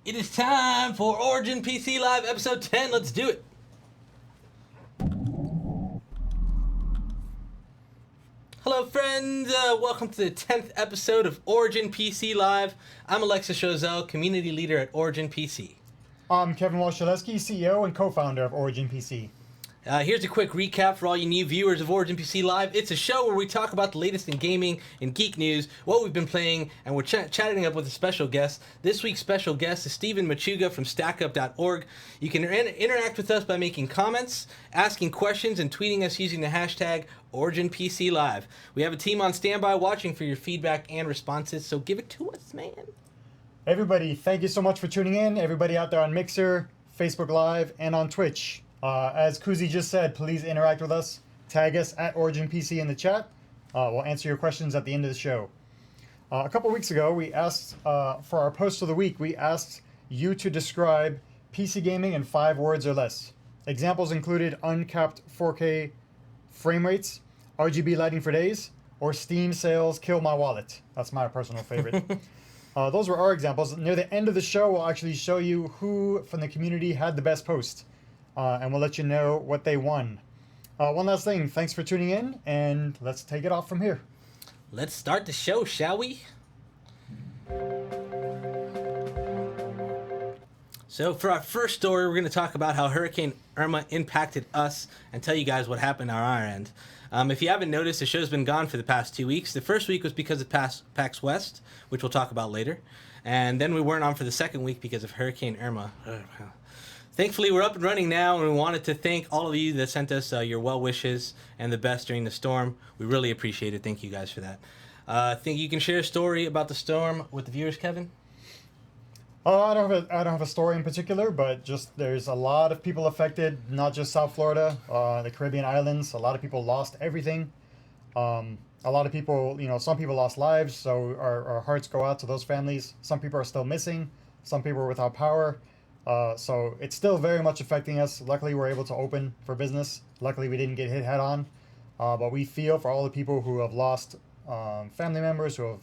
It is time for Origin PC Live episode 10. Let's do it. Hello, friends. Welcome to the 10th episode of Origin PC Live. I'm Alexis Chozelle, community leader at Origin PC. I'm Kevin Walsh-Shaleski, CEO and co-founder of Origin PC. Here's a quick recap for all you new viewers of Origin PC Live. It's a show where we talk about the latest in gaming and geek news, what we've been playing, and we're chatting up with a special guest. This week's special guest is Stephen Machuga from StackUp.org. You can interact with us by making comments, asking questions, and tweeting us using the hashtag OriginPCLive. We have a team on standby watching for your feedback and responses, so give it to us, man. Everybody, thank you so much for tuning in. Everybody out there on Mixer, Facebook Live, and on Twitch. As Kuzi just said, please interact with us. Tag us at OriginPC in the chat. We'll answer your questions at the end of the show. A couple weeks ago, we asked, for our post of the week, we asked you to describe PC gaming in 5 words or less. Examples included uncapped 4K frame rates, RGB lighting for days, or Steam sales kill my wallet. That's my personal favorite. Those were our examples. Near the end of the show, we'll actually show you who from the community had the best post. And we'll let you know what they won. One last thing, thanks for tuning in, and let's take it off from here. Let's start the show, shall we? So for our first story, we're going to talk about how Hurricane Irma impacted us and tell you guys what happened on our end. If you haven't noticed, the show's been gone for the past 2 weeks. The first week was because of Pax West, which we'll talk about later. And then we weren't on for the second week because of Hurricane Irma. Thankfully, we're up and running now, and we wanted to thank all of you that sent us your well wishes and the best during the storm. We really appreciate it. Thank you guys for that. I think you can share a story about the storm with the viewers, Kevin? I don't have a story in particular, but just there's a lot of people affected, not just South Florida, the Caribbean islands. A lot of people lost everything. A lot of people, some people lost lives, so our hearts go out to those families. Some people are still missing. Some people are without power. So it's still very much affecting us. Luckily, we're able to open for business. Luckily, we didn't get hit head on. But we feel for all the people who have lost family members, who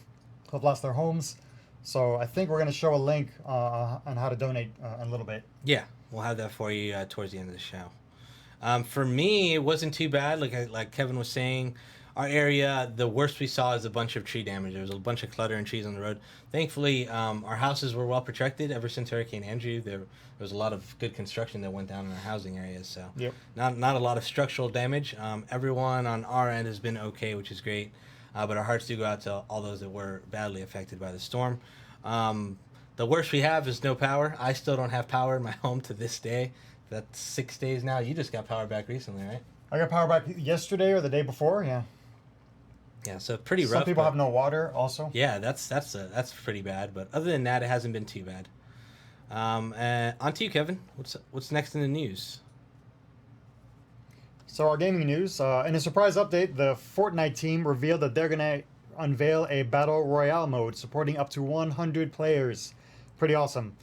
have lost their homes. So I think we're going to show a link on how to donate in a little bit. Yeah, we'll have that for you towards the end of the show. For me, it wasn't too bad. Like Kevin was saying, our area, the worst we saw is a bunch of tree damage. There was a bunch of clutter and trees on the road. Thankfully, our houses were well protected ever since Hurricane Andrew. There was a lot of good construction that went down in our housing areas, so yep. Not a lot of structural damage. Everyone on our end has been okay, which is great. But our hearts do go out to all those that were badly affected by the storm. The worst we have is no power. I still don't have power in my home to this day. That's 6 days now. You just got power back recently, right? I got power back yesterday or the day before, yeah. Yeah, so pretty rough. Some people have no water also. Yeah, that's pretty bad. But other than that, it hasn't been too bad. On to you, Kevin. What's next in the news? So our gaming news, in a surprise update, the Fortnite team revealed that they're going to unveil a Battle Royale mode supporting up to 100 players. Pretty awesome.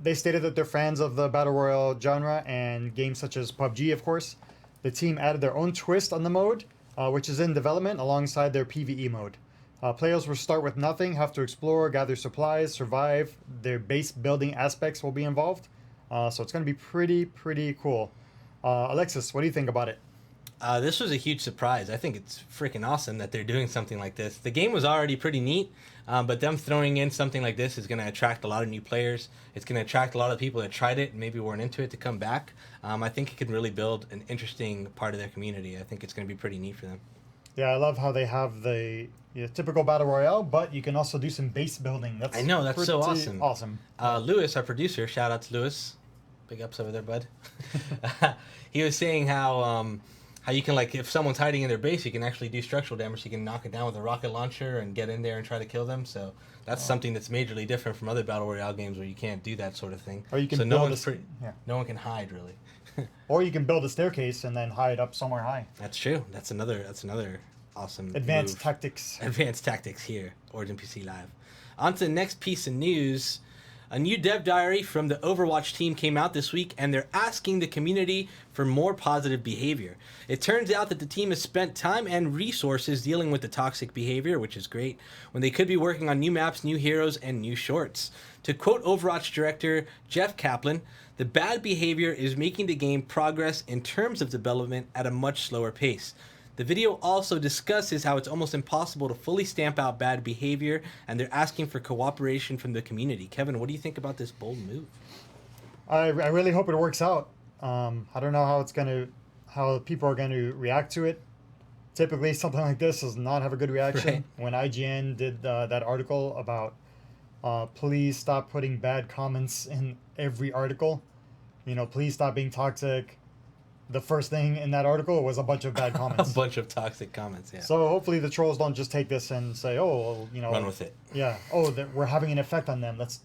They stated that they're fans of the Battle Royale genre and games such as PUBG, of course. The team added their own twist on the mode, which is in development alongside their PvE mode. Players will start with nothing, have to explore, gather supplies, survive. Their base building aspects will be involved. So it's going to be pretty cool. Alexis, what do you think about it? This was a huge surprise. I think it's freaking awesome that they're doing something like this. The game was already pretty neat, but them throwing in something like this is going to attract a lot of new players. It's going to attract a lot of people that tried it and maybe weren't into it to come back. I think it could really build an interesting part of their community. I think it's going to be pretty neat for them. Yeah, I love how they have the typical Battle Royale, but you can also do some base building. I know, that's so awesome. Awesome. Lewis, our producer, shout out to Lewis. Big ups over there, bud. He was saying how you can, like, if someone's hiding in their base, you can actually do structural damage. You can knock it down with a rocket launcher and get in there and try to kill them. So that's something that's majorly different from other Battle Royale games where you can't do that sort of thing. Or you can so no one can hide, really. Or you can build a staircase and then hide up somewhere high. That's true. That's another awesome advanced move. tactics. Advanced tactics here, Origin PC Live. On to the next piece of news. A new dev diary from the Overwatch team came out this week, and they're asking the community for more positive behavior. It turns out that the team has spent time and resources dealing with the toxic behavior, which is great, when they could be working on new maps, new heroes, and new shorts. To quote Overwatch director Jeff Kaplan, the bad behavior is making the game progress in terms of development at a much slower pace. The video also discusses how it's almost impossible to fully stamp out bad behavior, and they're asking for cooperation from the community. Kevin, what do you think about this bold move? I really hope it works out. I don't know how people are gonna react to it. Typically, something like this does not have a good reaction. Right. When IGN did that article about please stop putting bad comments in every article, please stop being toxic. The first thing in that article was a bunch of bad comments. A bunch of toxic comments, yeah. So hopefully the trolls don't just take this and say, "Oh, well, Run with it. Yeah. Oh, we're having an effect on them. Let's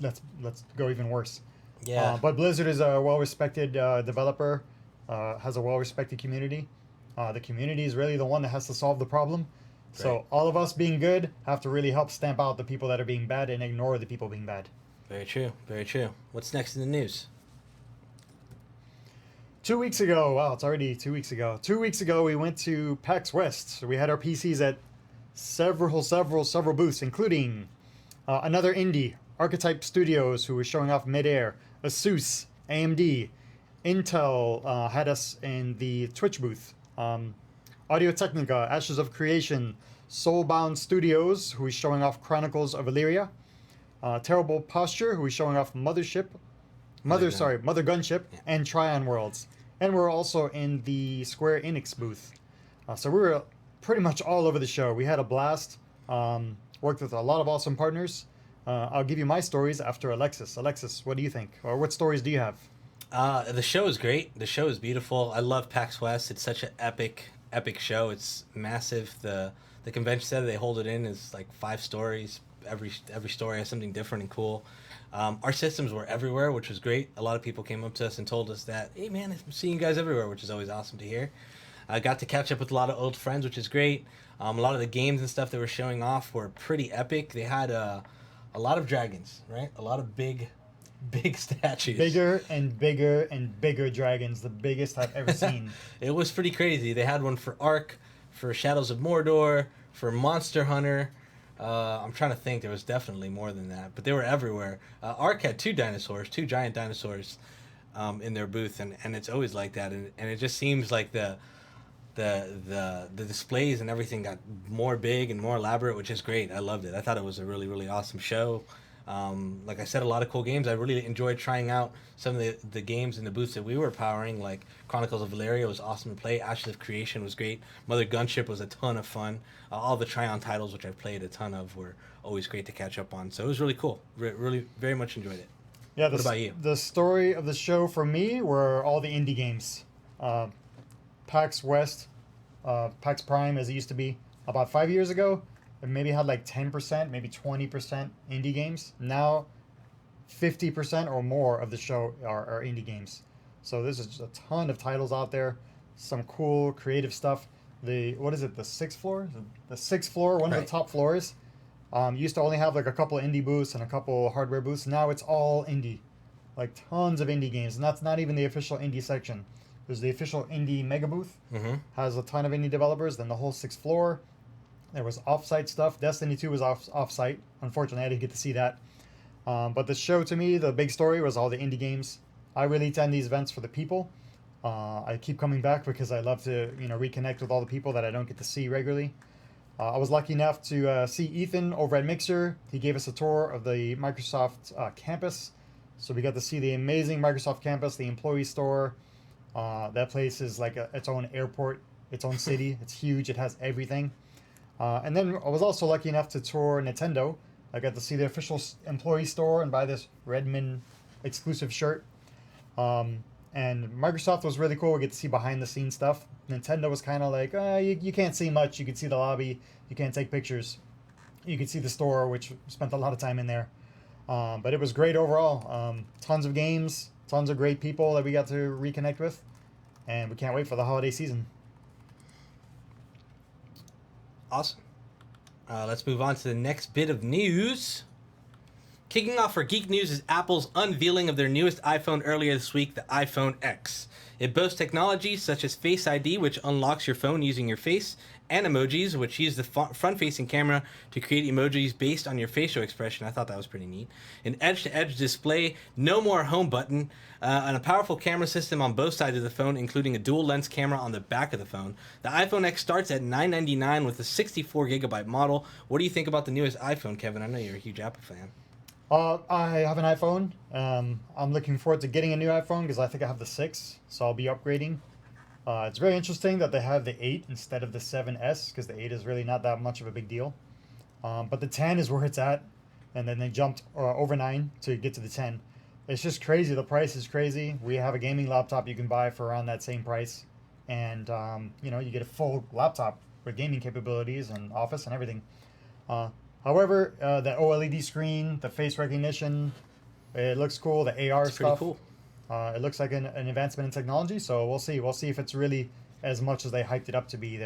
go even worse." Yeah. But Blizzard is a well-respected developer, has a well-respected community. The community is really the one that has to solve the problem. So Right. all of us being good have to really help stamp out the people that are being bad and ignore the people being bad. Very true. Very true. What's next in the news? 2 weeks ago, wow, it's already 2 weeks ago. 2 weeks ago, we went to Pax West. So we had our PCs at several booths, including another indie, Archetype Studios, who was showing off midair, Asus, AMD, Intel had us in the Twitch booth, Audio Technica, Ashes of Creation, Soulbound Studios, who is showing off Chronicles of Illyria, Terrible Posture, who is showing off Mother Gunship, Yeah. and Tryon Worlds. And we're also in the Square Enix booth. So we were pretty much all over the show. We had a blast. Worked with a lot of awesome partners. I'll give you my stories after Alexis. Alexis, what do you think? Or what stories do you have? The show is great. The show is beautiful. I love PAX West. It's such an epic show. It's massive. The convention center they hold it in is like 5 stories. Every story has something different and cool. Our systems were everywhere, which was great. A lot of people came up to us and told us that, hey man, I'm seeing you guys everywhere, which is always awesome to hear. I got to catch up with a lot of old friends, which is great. A lot of the games and stuff they were showing off were pretty epic. They had a lot of dragons, right? A lot of big statues. Bigger and bigger and bigger dragons, the biggest I've ever seen. It was pretty crazy. They had one for Ark, for Shadows of Mordor, for Monster Hunter. I'm trying to think. There was definitely more than that, but they were everywhere. Ark had 2 giant dinosaurs, in their booth, and it's always like that. And it just seems like the displays and everything got more big and more elaborate, which is great. I loved it. I thought it was a really, really awesome show. Like I said, a lot of cool games. I really enjoyed trying out some of the games in the booths that we were powering, like Chronicles of Illyria was awesome to play. Ashes of Creation was great. Mother Gunship was a ton of fun. All the Tryon titles, which I've played a ton of, were always great to catch up on. So it was really cool. Really, very much enjoyed it. Yeah. What about you? The story of the show for me were all the indie games. PAX West, PAX Prime, as it used to be about 5 years ago, it maybe had like 10%, maybe 20% indie games. Now, 50% or more of the show are indie games. So there's just a ton of titles out there, some cool creative stuff. The 6th floor? The 6th floor, one of Right. the top floors, used to only have like a couple of indie booths and a couple hardware booths. Now it's all indie, like tons of indie games, and that's not even the official indie section. There's the official indie mega booth, Mm-hmm. has a ton of indie developers. Then the whole 6th floor, there was off-site stuff. Destiny 2 was off-site. Unfortunately, I didn't get to see that. But the show, to me, the big story was all the indie games. I really attend these events for the people. I keep coming back because I love to, reconnect with all the people that I don't get to see regularly. I was lucky enough to see Ethan over at Mixer. He gave us a tour of the Microsoft campus. So we got to see the amazing Microsoft campus, the employee store. That place is like its own airport, its own city. It's huge. It has everything. And then I was also lucky enough to tour Nintendo. I got to see the official employee store and buy this Redmond exclusive shirt. And Microsoft was really cool. We get to see behind the scenes stuff. Nintendo was kind of like, you can't see much. You can see the lobby. You can't take pictures. You can see the store, which spent a lot of time in there. But it was great overall. Tons of games, tons of great people that we got to reconnect with. And we can't wait for the holiday season. Awesome. Let's move on to the next bit of news. Kicking off for Geek News is Apple's unveiling of their newest iPhone earlier this week, the iPhone X. It boasts technology such as Face ID, which unlocks your phone using your face, and emojis, which use the front-facing camera to create emojis based on your facial expression. I thought that was pretty neat. An edge-to-edge display, no more home button, and a powerful camera system on both sides of the phone, including a dual-lens camera on the back of the phone. The iPhone X starts at $999 with a 64GB model. What do you think about the newest iPhone, Kevin? I know you're a huge Apple fan. I have an iPhone. I'm looking forward to getting a new iPhone because I think I have the 6, so I'll be upgrading. It's very interesting that they have the 8 instead of the 7S because the 8 is really not that much of a big deal. But the 10 is where it's at, and then they jumped over 9 to get to the 10. It's just crazy. The price is crazy. We have a gaming laptop you can buy for around that same price, and you get a full laptop with gaming capabilities and Office and everything. However, the OLED screen, the face recognition, it looks cool. The AR stuff, pretty cool. It looks like an advancement in technology. So we'll see. We'll see if it's really as much as they hyped it up to be.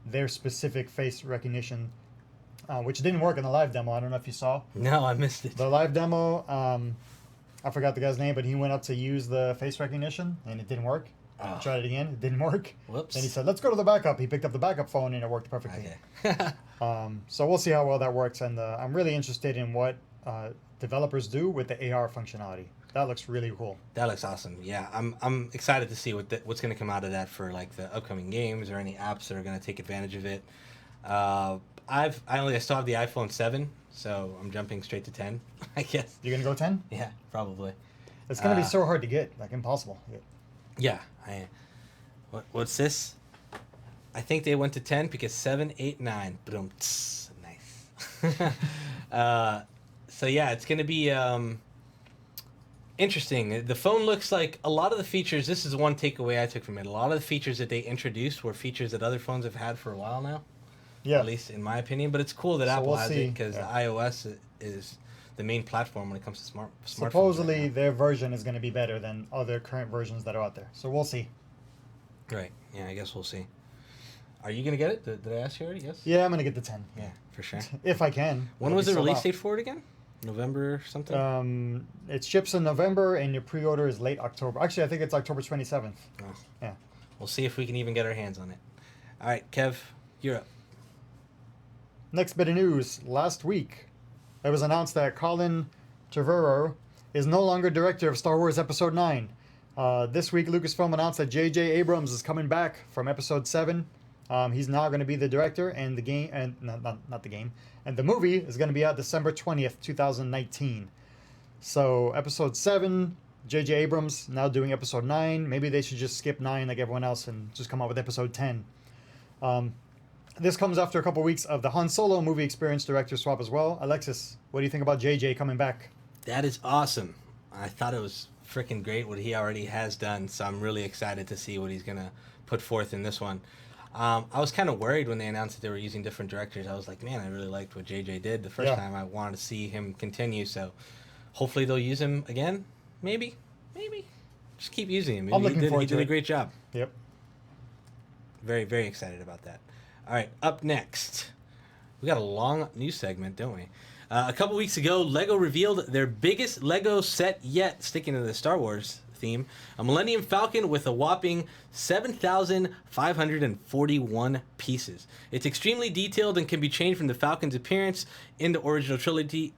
Their specific face recognition, which didn't work in the live demo. I don't know if you saw. No, I missed it. The live demo, I forgot the guy's name, but he went up to use the face recognition and it didn't work. Oh. Tried it again. It didn't work. Whoops. Then he said, "Let's go to the backup." He picked up the backup phone and it worked perfectly. Okay. So we'll see how well that works, and I'm really interested in what developers do with the AR functionality. That looks really cool. That looks awesome. Yeah, I'm excited to see what's going to come out of that for like the upcoming games or any apps that are going to take advantage of it. I still have the iPhone 7, so I'm jumping straight to 10. I guess. You're gonna go 10? Yeah, probably. It's gonna be so hard to get, like impossible. Yeah. What's this? I think they went to 10 because 7, 8, 9. Boom. Nice. So yeah, it's going to be interesting. The phone looks like a lot of the features. This is one takeaway I took from it. A lot of the features that they introduced were features that other phones have had for a while now. Yeah. At least in my opinion. But it's cool that Apple has see. it because iOS is the main platform when it comes to smartphones. Supposedly, their version is going to be better than other current versions that are out there. So we'll see. Right. Yeah, I guess we'll see. Are you going to get it? Did I ask you already? Yes? Yeah, I'm going to get the 10. Yeah, for sure. If I can. When was the release date for it again? November something? It ships in November, and your pre-order is late October. Actually, I think it's October 27th. Oh. Yeah. We'll see if we can even get our hands on it. All right, Kev, you're up. Next bit of news. Last week, it was announced that Colin Trevorrow is no longer director of Star Wars Episode 9. This week, Lucasfilm announced that J.J. Abrams is coming back from Episode 7. He's now going to be the director, and the game, and not the game, and the movie is going to be out December 20th, 2019. So, Episode 7, J.J. Abrams now doing Episode 9. Maybe they should just skip 9 like everyone else and just come out with Episode 10. This comes after a couple weeks of the Han Solo movie experience director swap as well. Alexis, what do you think about JJ coming back? That is awesome. I thought it was freaking great what he already has done, so I'm really excited to see what he's going to put forth in this one. I was kind of worried when they announced that they were using different directors. I was like, man, I really liked what JJ did the first time. I wanted to see him continue, so hopefully they'll use him again. Maybe. Just keep using him. I'm looking forward to it. He did a great job. Yep. Very, very excited about that. All right, up next, we got a long news segment, don't we? A couple weeks ago, LEGO revealed their biggest LEGO set yet, sticking to the Star Wars theme, a Millennium Falcon with a whopping 7,541 pieces. It's extremely detailed and can be changed from the Falcon's appearance in the original trilogy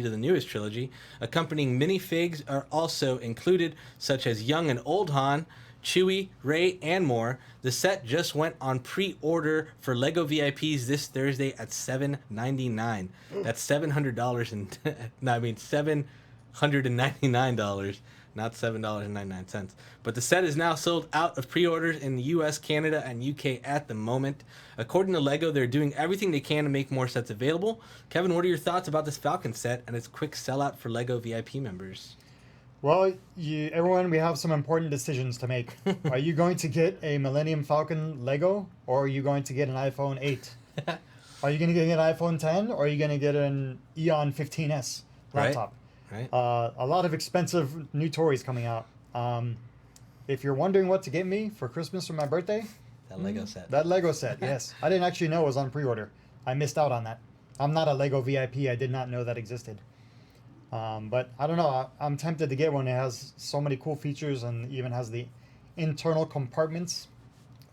to the newest trilogy. Accompanying minifigs are also included, such as young and old Han, Chewie, Rey, and more. The set just went on pre-order for LEGO VIPs this Thursday at $7.99. That's $700 and $799, not $7.99. But the set is now sold out of pre-orders in the US, Canada, and UK at the moment. According to LEGO, they're doing everything they can to make more sets available. Kevin, what are your thoughts about this Falcon set and its quick sellout for LEGO VIP members? Well, everyone, we have some important decisions to make. Are you going to get a Millennium Falcon Lego, or are you going to get an iPhone 8? Are you going to get an iPhone 10, or are you going to get an Eon 15s laptop? Right. A lot of expensive new toys coming out. If you're wondering what to get me for Christmas or my birthday, That Lego set. That Lego set, yes. I didn't actually know it was on pre-order. I missed out on that. I'm not a Lego VIP. I did not know that existed. But I don't know. I'm tempted to get one. It has so many cool features and even has the internal compartments.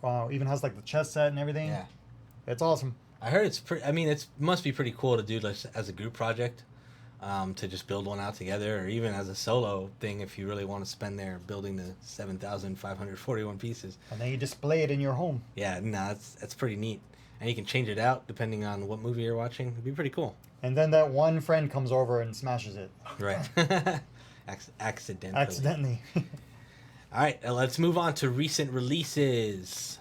Even has like the chess set and everything. Yeah. It's awesome. I heard it's pretty. I mean, it must be pretty cool to do like, as a group project, to just build one out together, or even as a solo thing if you really want to spend there building the 7,541 pieces. And then you display it in your home. Yeah, no, that's pretty neat, and you can change it out depending on what movie you're watching. It'd be pretty cool. And then that one friend comes over and smashes it. Right. Accidentally. Accidentally. All right, let's move on to recent releases.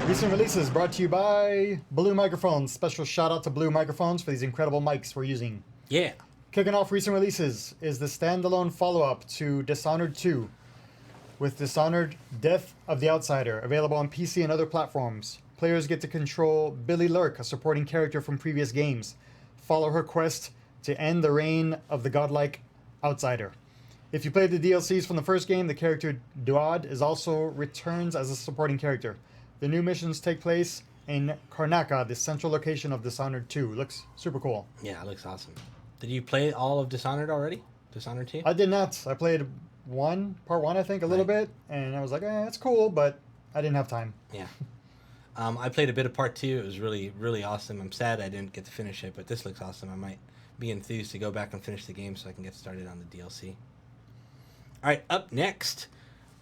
Recent releases brought to you by Blue Microphones. Special shout out to Blue Microphones for these incredible mics we're using. Yeah. Kicking off recent releases is the standalone follow-up to Dishonored 2 with Dishonored Death of the Outsider, available on PC and other platforms. Players get to control Billy Lurk, a supporting character from previous games. Follow her quest to end the reign of the godlike outsider. If you played the DLCs from the first game, the character Duad is also returns as a supporting character. The new missions take place in Karnaca, the central location of Dishonored 2. Looks super cool. Yeah, it looks awesome. Did you play all of Dishonored already? Dishonored 2? I did not. I played part one, I think, a little bit, and I was like, it's cool, but I didn't have time. Yeah. I played a bit of part 2. It was really, really awesome. I'm sad I didn't get to finish it, but this looks awesome. I might be enthused to go back and finish the game so I can get started on the DLC. All right, up next.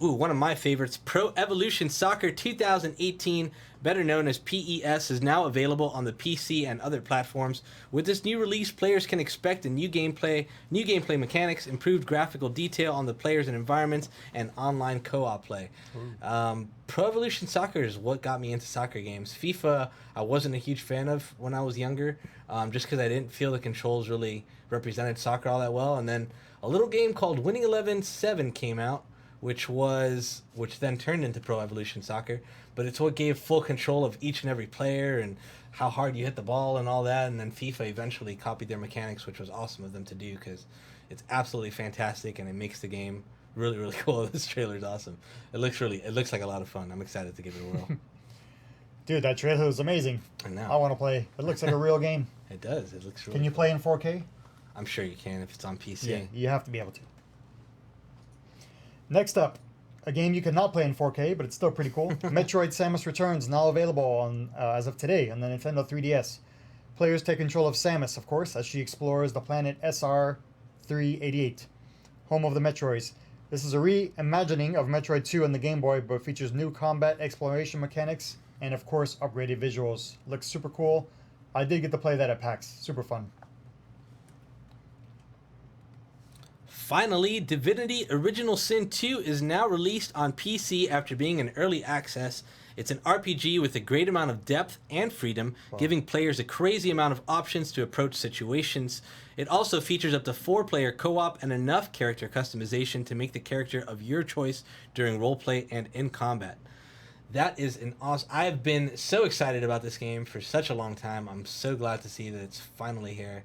Ooh, one of my favorites, Pro Evolution Soccer 2018, better known as PES, is now available on the PC and other platforms. With this new release, players can expect a new gameplay mechanics, improved graphical detail on the players and environments, and online co-op play. Pro Evolution Soccer is what got me into soccer games. FIFA, I wasn't a huge fan of when I was younger, just because I didn't feel the controls really represented soccer all that well. And then a little game called Winning 11 7 came out, which then turned into Pro Evolution Soccer, but it's what gave full control of each and every player and how hard you hit the ball and all that. And then FIFA eventually copied their mechanics, which was awesome of them to do because it's absolutely fantastic and it makes the game really, really cool. This trailer is awesome. It looks like a lot of fun. I'm excited to give it a whirl. Dude, that trailer was amazing. I know. I want to play. It looks like a real game. It does. It looks really Can you play in 4K? I'm sure you can if it's on PC. Yeah, you have to be able to. Next up, a game you cannot play in 4K, but it's still pretty cool. Metroid Samus Returns, now available on as of today on the Nintendo 3DS. Players take control of Samus, of course, as she explores the planet SR388, home of the Metroids. This is a reimagining of Metroid 2 on the Game Boy, but features new combat exploration mechanics and, of course, upgraded visuals. Looks super cool. I did get to play that at PAX. Super fun. Finally, Divinity Original Sin 2 is now released on PC after being in early access. It's an RPG with a great amount of depth and freedom, giving players a crazy amount of options to approach situations. It also features up to 4-player co-op and enough character customization to make the character of your choice during roleplay and in combat. That is an awesome... I have been so excited about this game for such a long time. I'm so glad to see that it's finally here.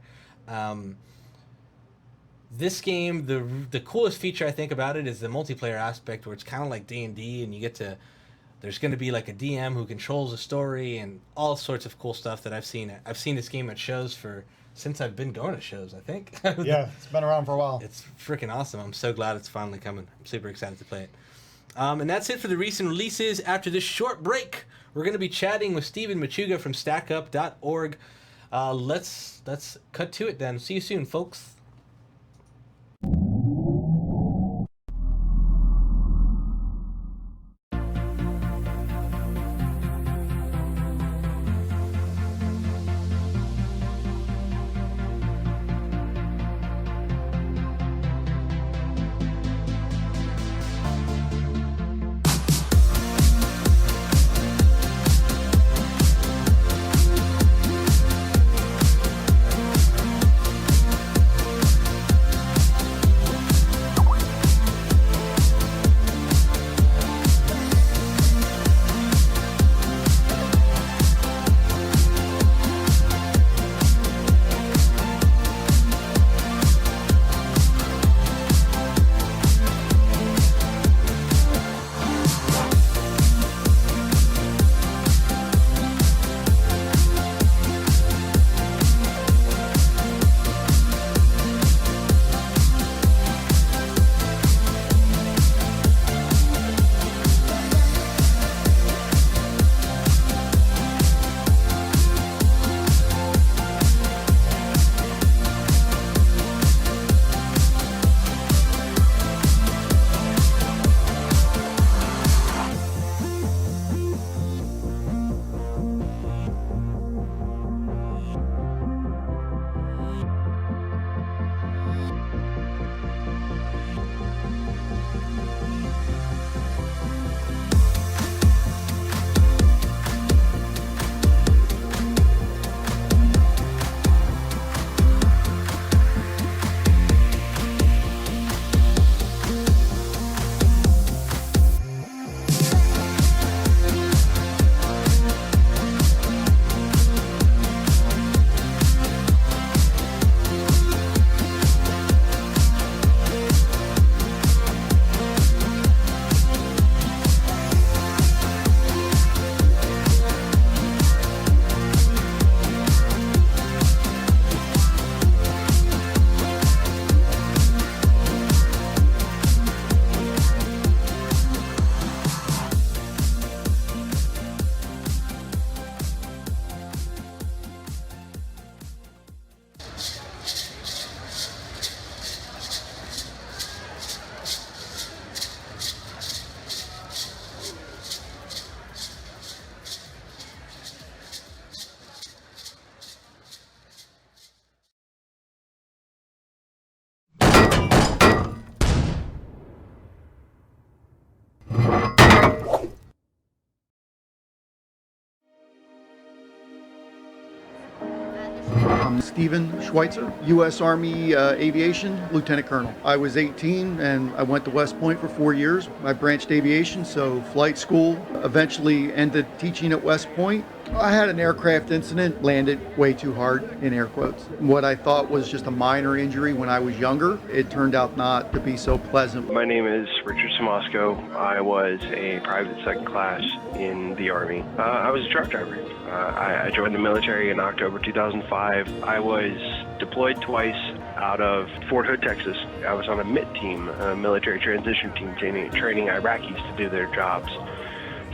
This game, the coolest feature I think about it is the multiplayer aspect, where it's kind of like D&D, and you get to... There's going to be like a DM who controls the story and all sorts of cool stuff that I've seen. I've seen this game at shows since I've been going to shows, I think. Yeah, it's been around for a while. It's freaking awesome. I'm so glad it's finally coming. I'm super excited to play it. And that's it for the recent releases. After this short break, we're going to be chatting with Stephen Machuga from StackUp.org. Let's cut to it then. See you soon, folks. Stephen Schweitzer, U.S. Army Aviation Lieutenant Colonel. I was 18 and I went to West Point for 4 years. I branched aviation, so flight school, eventually ended teaching at West Point. I had an aircraft incident, landed way too hard, in air quotes. What I thought was just a minor injury when I was younger, it turned out not to be so pleasant. My name is Richard Samasco. I was a private second class in the Army. I was a truck driver. I joined the military in October 2005. I was deployed twice out of Fort Hood, Texas. I was on a MIT team, a military transition team, training Iraqis to do their jobs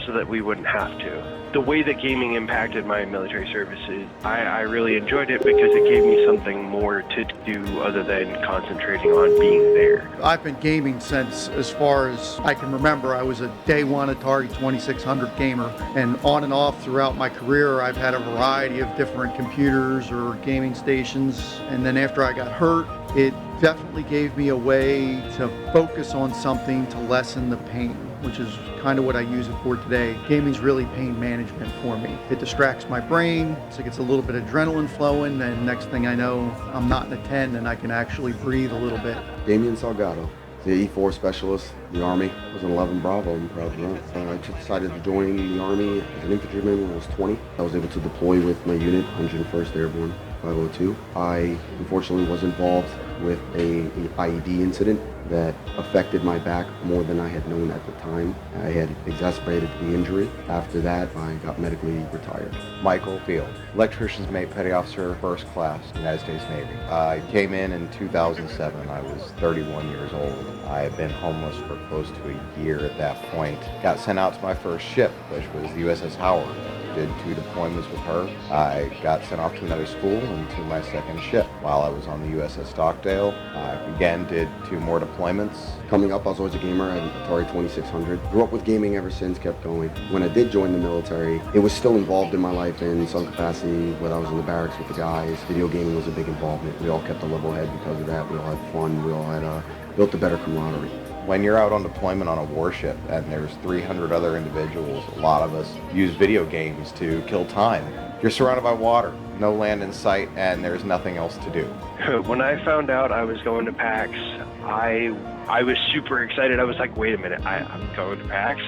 so that we wouldn't have to. The way that gaming impacted my military services, I really enjoyed it because it gave me something more to do other than concentrating on being there. I've been gaming since as far as I can remember. I was a day one Atari 2600 gamer, and on and off throughout my career I've had a variety of different computers or gaming stations, and then after I got hurt, it definitely gave me a way to focus on something to lessen the pain, which is kind of what I use it for today. Gaming's really pain management for me. It distracts my brain, so it gets a little bit of adrenaline flowing, and next thing I know, I'm not in a 10 and I can actually breathe a little bit. Damian Salgado, the E4 specialist, the Army. I was an 11 Bravo, I'm proud of that. I just decided to join the Army as an infantryman when I was 20. I was able to deploy with my unit, 101st Airborne 502. I unfortunately was involved with an IED incident that affected my back more than I had known at the time. I had exacerbated the injury. After that, I got medically retired. Michael Field, electrician's mate, petty officer, first class, United States Navy. I came in 2007. I was 31 years old. I had been homeless for close to a year at that point. Got sent out to my first ship, which was the USS Howard. Did 2 deployments with her. I got sent off to another school and to my second ship. While I was on the USS Stockdale, I again did 2 more deployments. Coming up, I was always a gamer. I had an Atari 2600. Grew up with gaming ever since, kept going. When I did join the military, it was still involved in my life in some capacity. When I was in the barracks with the guys, video gaming was a big involvement. We all kept a level head because of that. We all had fun. We all had built a better camaraderie. When you're out on deployment on a warship and there's 300 other individuals, a lot of us use video games to kill time. You're surrounded by water, no land in sight, and there's nothing else to do. When I found out I was going to PAX, I was super excited. I was like, wait a minute, I'm going to PAX?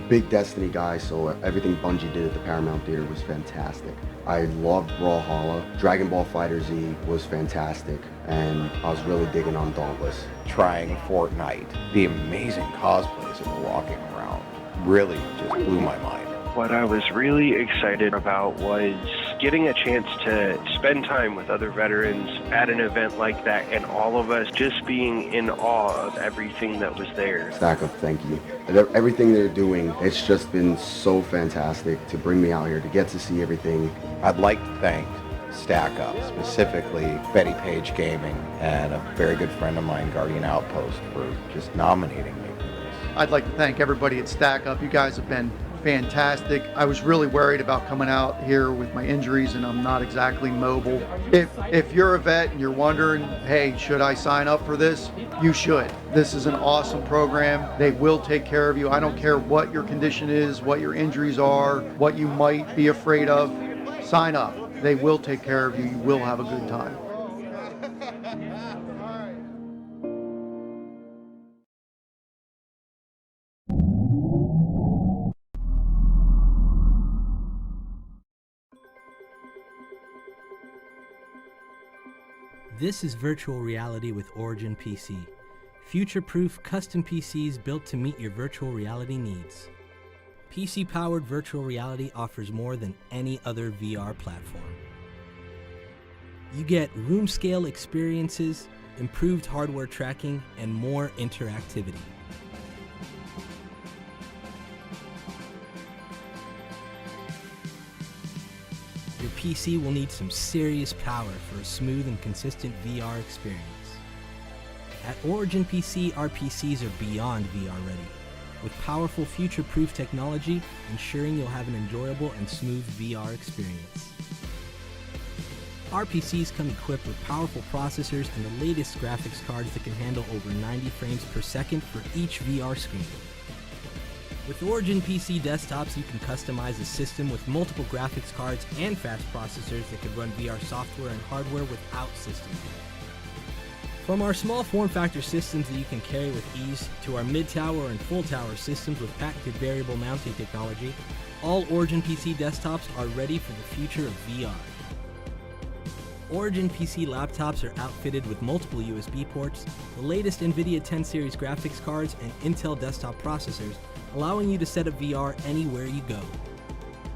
Big Destiny guy, so everything Bungie did at the Paramount Theater was fantastic. I loved Brawlhalla. Dragon Ball FighterZ was fantastic, and I was really digging on Dauntless. Trying Fortnite, the amazing cosplays that were walking around really just blew my mind. What I was really excited about was getting a chance to spend time with other veterans at an event like that, and all of us just being in awe of everything that was there. Stack Up, thank you. Everything they're doing, it's just been so fantastic to bring me out here, to get to see everything. I'd like to thank Stack Up, specifically Betty Page Gaming, and a very good friend of mine, Guardian Outpost, for just nominating me for this. I'd like to thank everybody at Stack Up. You guys have been fantastic. I was really worried about coming out here with my injuries, and I'm not exactly mobile. If you're a vet and you're wondering, hey, should I sign up for this? You should. This is an awesome program. They will take care of you. I don't care what your condition is, what your injuries are, what you might be afraid of. Sign up. They will take care of you. You will have a good time. This is virtual reality with Origin PC. Future-proof custom PCs built to meet your virtual reality needs. PC-powered virtual reality offers more than any other VR platform. You get room-scale experiences, improved hardware tracking, and more interactivity. Your PC will need some serious power for a smooth and consistent VR experience. At Origin PC, our PCs are beyond VR ready, with powerful future-proof technology ensuring you'll have an enjoyable and smooth VR experience. Our PCs come equipped with powerful processors and the latest graphics cards that can handle over 90 frames per second for each VR screen. With Origin PC desktops, you can customize a system with multiple graphics cards and fast processors that can run VR software and hardware without system lag. From our small form factor systems that you can carry with ease, to our mid-tower and full-tower systems with patented variable mounting technology, all Origin PC desktops are ready for the future of VR. Origin PC laptops are outfitted with multiple USB ports, the latest NVIDIA 10 series graphics cards, and Intel desktop processors, allowing you to set up VR anywhere you go.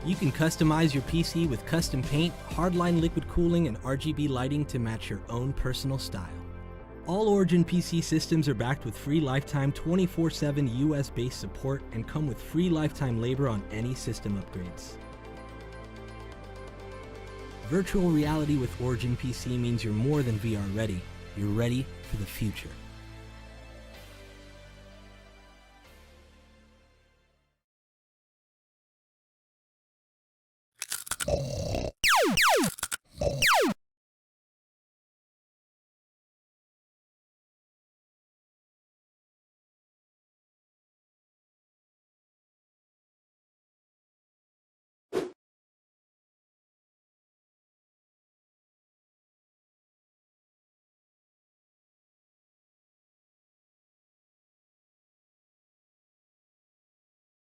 You can customize your PC with custom paint, hardline liquid cooling, and RGB lighting to match your own personal style. All Origin PC systems are backed with free lifetime 24/7 US-based support and come with free lifetime labor on any system upgrades. Virtual reality with Origin PC means you're more than VR ready. You're ready for the future.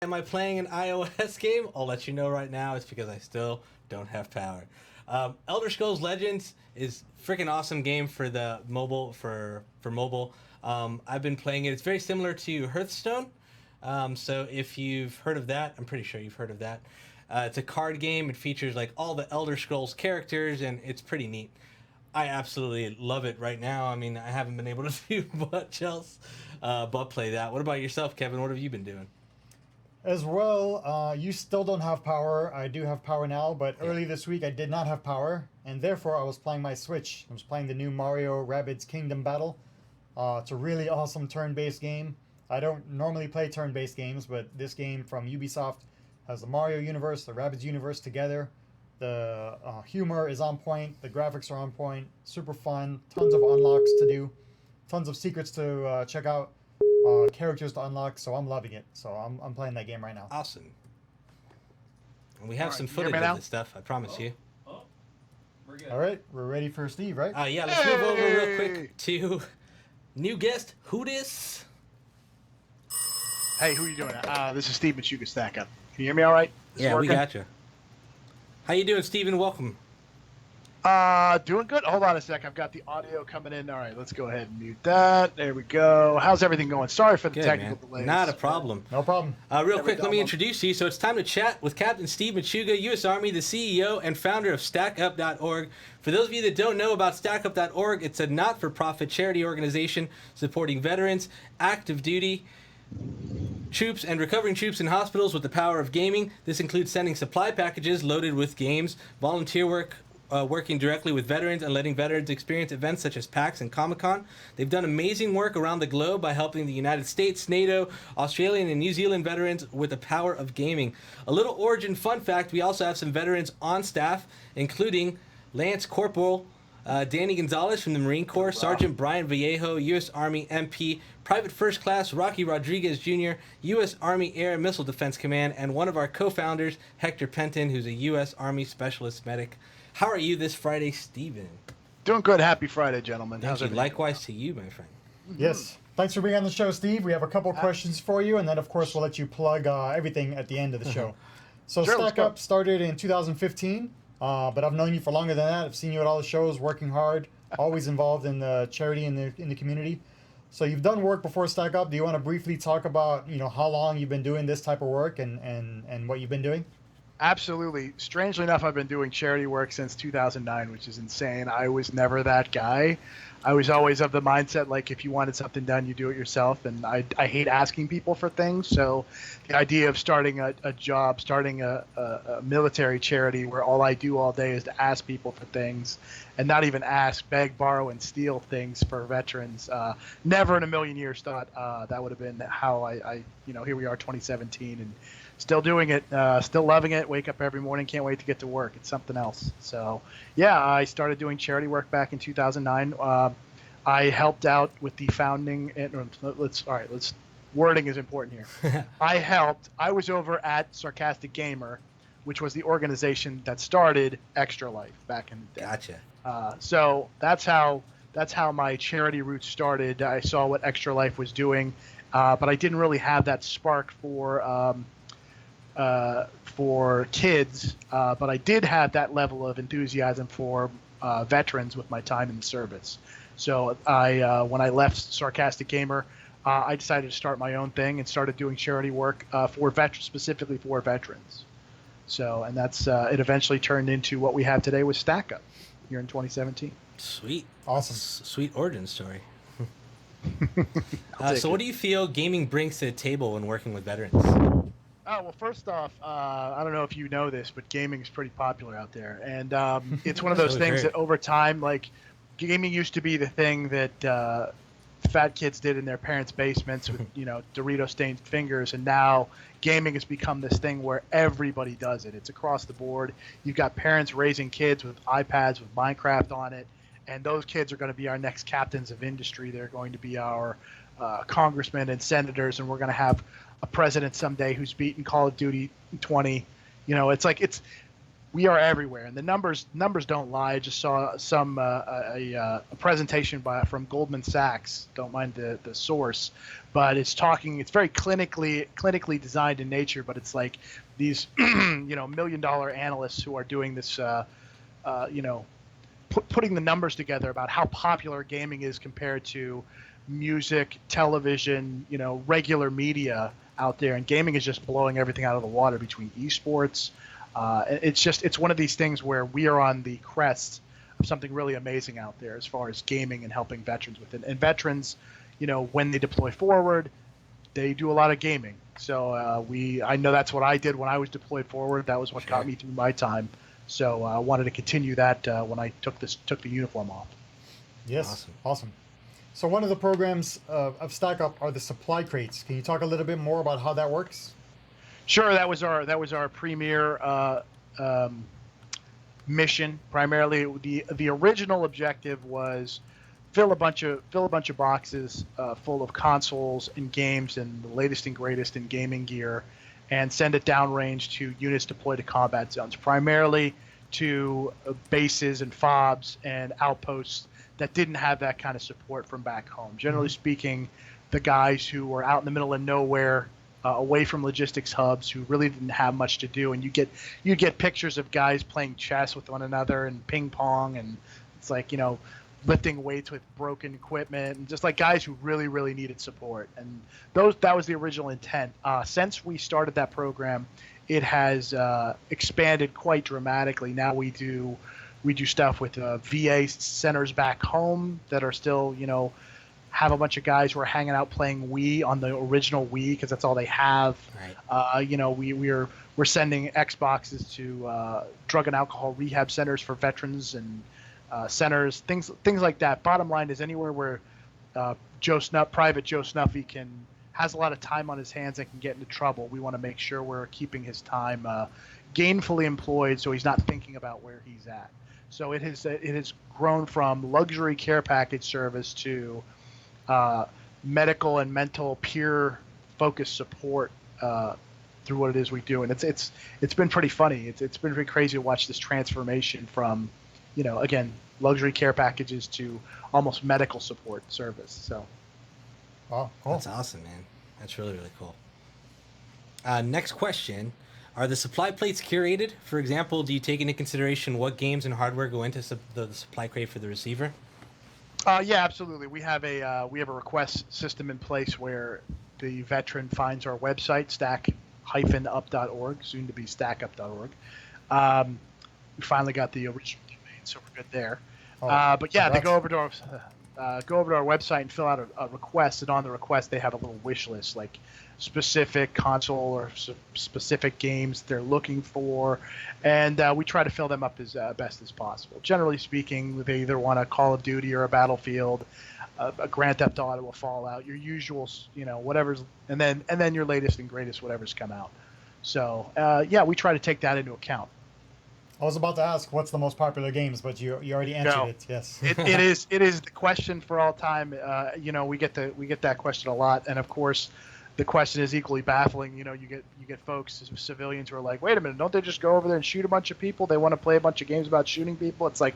Am I playing an iOS game? I'll let you know right now. It's because I still don't have power. Elder Scrolls Legends is a freaking awesome game for the mobile for mobile. I've been playing it. It's very similar to Hearthstone. So if you've heard of that, I'm pretty sure you've heard of that. It's a card game. It features like all the Elder Scrolls characters, and it's pretty neat. I absolutely love it right now. I mean, I haven't been able to do much else but play that. What about yourself, Kevin? What have you been doing? As well, you still don't have power. I do have power now, but early this week I did not have power, and therefore I was playing my Switch. I was playing the new Mario Rabbids Kingdom Battle. It's a really awesome turn-based game. I don't normally play turn-based games, but this game from Ubisoft has the Mario universe, the Rabbids universe together. The humor is on point, the graphics are on point, super fun, tons of unlocks to do, tons of secrets to check out. Characters to unlock, so I'm loving it. So I'm playing that game right now. Awesome. And we have some footage of this stuff, I promise you. We're good. All right, we're ready for Steve, right? Yeah, let's move over real quick to new guest, who dis? Hey, who are you doing? This is Stephen Machuga Stack Up. Can you hear me all right? Yeah, we got you. How you doing, Steven? Welcome. Doing good. Hold on a sec. I've got the audio coming in. All right, let's go ahead and mute that. There we go. How's everything going? Sorry for the technical delays. Not a problem. No problem. Real quick, let me introduce you. So it's time to chat with Captain Steve Machuga, U.S. Army, the CEO and founder of StackUp.org. For those of you that don't know about StackUp.org, it's a not-for-profit charity organization supporting veterans, active duty troops, and recovering troops in hospitals with the power of gaming. This includes sending supply packages loaded with games, volunteer work, working directly with veterans and letting veterans experience events such as PAX and Comic-Con. They've done amazing work around the globe by helping the United States, NATO, Australian, and New Zealand veterans with the power of gaming. A little Origin fun fact, we also have some veterans on staff, including Lance Corporal Danny Gonzalez from the Marine Corps, Sergeant Brian Vallejo, U.S. Army MP, Private First Class Rocky Rodriguez Jr., U.S. Army Air and Missile Defense Command, and one of our co-founders, Hector Penton, who's a U.S. Army Specialist Medic. How are you this Friday, Steven? Doing good. Happy Friday, gentlemen. Thank you. Likewise to you, my friend. Yes. Thanks for being on the show, Steve. We have a couple questions for you, and then, of course, we'll let you plug everything at the end of the show. So Sure, Stack Up started in 2015, but I've known you for longer than that. I've seen you at all the shows, working hard, always involved in the charity in the community. So you've done work before Stack Up. Do you want to briefly talk about how long you've been doing this type of work and what you've been doing? Absolutely. Strangely enough, I've been doing charity work since 2009, which is insane. I was never that guy. I was always of the mindset, like, if you wanted something done, you do it yourself. And I hate asking people for things. So the idea of starting a job, starting a military charity where all I do all day is to ask people for things and not even ask, beg, borrow, and steal things for veterans. Never in a million years thought that would have been how I here we are, 2017, and still doing it, still loving it. Wake up every morning, can't wait to get to work. It's something else. So, yeah, I started doing charity work back in 2009. I helped out with the founding. Let's wording is important here. I was over at Sarcastic Gamer, which was the organization that started Extra Life back in the day. Gotcha. So that's how my charity roots started. I saw what Extra Life was doing, but I didn't really have that spark for kids. But I did have that level of enthusiasm for veterans with my time in the service. So when I left Sarcastic Gamer, I decided to start my own thing and started doing charity work specifically for veterans. So, and that's it eventually turned into what we have today with Stack Up here in 2017. Sweet. Awesome. Sweet origin story. So what do you feel gaming brings to the table when working with veterans? Oh, well, first off, I don't know if you know this, but gaming is pretty popular out there. And it's one of those things that over time, like, gaming used to be the thing that fat kids did in their parents' basements with, Dorito-stained fingers. And now gaming has become this thing where everybody does it. It's across the board. You've got parents raising kids with iPads with Minecraft on it. And those kids are going to be our next captains of industry. They're going to be our congressmen and senators, and we're going to have a president someday who's beaten Call of Duty 20. We are everywhere, and the numbers don't lie. I just saw a presentation from Goldman Sachs. Don't mind the source, but it's very clinically designed in nature. But it's like these $1 million analysts who are doing this putting the numbers together about how popular gaming is compared to music, television, regular media out there, and gaming is just blowing everything out of the water between esports. It's one of these things where we are on the crest of something really amazing out there as far as gaming and helping veterans with it. And veterans, when they deploy forward, they do a lot of gaming. So I know that's what I did when I was deployed forward. That was what got me through my time. So I wanted to continue that when I took the uniform off. Yes, awesome. So one of the programs of Stack Up are the supply crates. Can you talk a little bit more about how that works? Sure, that was our premier mission. Primarily, the original objective was fill a bunch of boxes full of consoles and games and the latest and greatest in gaming gear, and send it downrange to units deployed to combat zones, primarily to bases and FOBs and outposts that didn't have that kind of support from back home. Generally speaking, the guys who were out in the middle of nowhere, away from logistics hubs, who really didn't have much to do, and you get pictures of guys playing chess with one another and ping pong, and it's like lifting weights with broken equipment, and just like guys who really, really needed support. And that was the original intent. Since we started that program, it has expanded quite dramatically. Now we do stuff with VA centers back home that are still, have a bunch of guys who are hanging out playing Wii on the original Wii because that's all they have. Right. We're sending Xboxes to drug and alcohol rehab centers for veterans and centers, things like that. Bottom line is anywhere where Private Joe Snuffy has a lot of time on his hands and can get into trouble, we want to make sure we're keeping his time gainfully employed so he's not thinking about where he's at. So it has grown from luxury care package service to medical and mental peer focused support through what it is we do, and it's been pretty funny. It's been pretty crazy to watch this transformation from again, luxury care packages to almost medical support service. So, wow, cool. That's awesome, man. That's really, really cool. Next question. Are the supply plates curated? For example, do you take into consideration what games and hardware go into the supply crate for the receiver? Yeah, absolutely. We have a request system in place where the veteran finds our website, stack-up.org, soon to be stackup.org. We finally got the original domain, so we're good there. But yeah, they go over to our website and fill out a request, and on the request they have a little wish list, like specific console or specific games they're looking for, and we try to fill them up as best as possible. Generally speaking, they either want a Call of Duty or a Battlefield, a Grand Theft Auto, a Fallout, your usual, whatever's, and then your latest and greatest, whatever's come out. So yeah, we try to take that into account. I was about to ask what's the most popular games, but you already answered it. Yes, it is the question for all time. We get that question a lot, and of course, the question is equally baffling. You get folks, civilians who are like, wait a minute, don't they just go over there and shoot a bunch of people? They want to play a bunch of games about shooting people. It's like,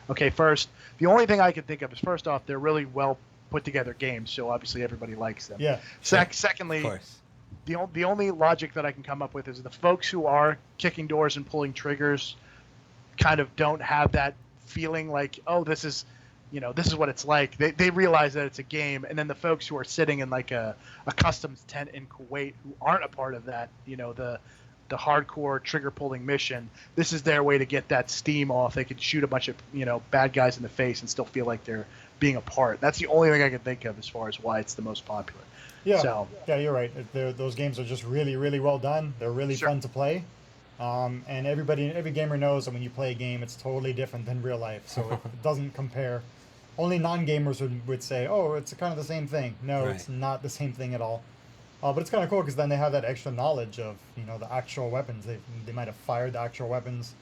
okay, first, the only thing I can think of is, first off, they're really well put together games, so obviously everybody likes them. Yeah. Secondly, Of course. the only logic that I can come up with is the folks who are kicking doors and pulling triggers kind of don't have that feeling like, oh, this is what it's like. They realize that it's a game, and then the folks who are sitting in like a customs tent in Kuwait who aren't a part of that, the hardcore trigger pulling mission, this is their way to get that steam off. They could shoot a bunch of bad guys in the face and still feel like they're being a part. That's the only thing I can think of as far as why it's the most popular. Yeah, So, yeah, you're right. Those games are just really, really well done. They're really Sure. fun to play. And every gamer knows that when you play a game, it's totally different than real life. So it doesn't compare. Only non-gamers would say, oh, it's kind of the same thing. No, Right. it's not the same thing at all. But it's kind of cool because then they have that extra knowledge of the actual weapons. They might have fired the actual weapons.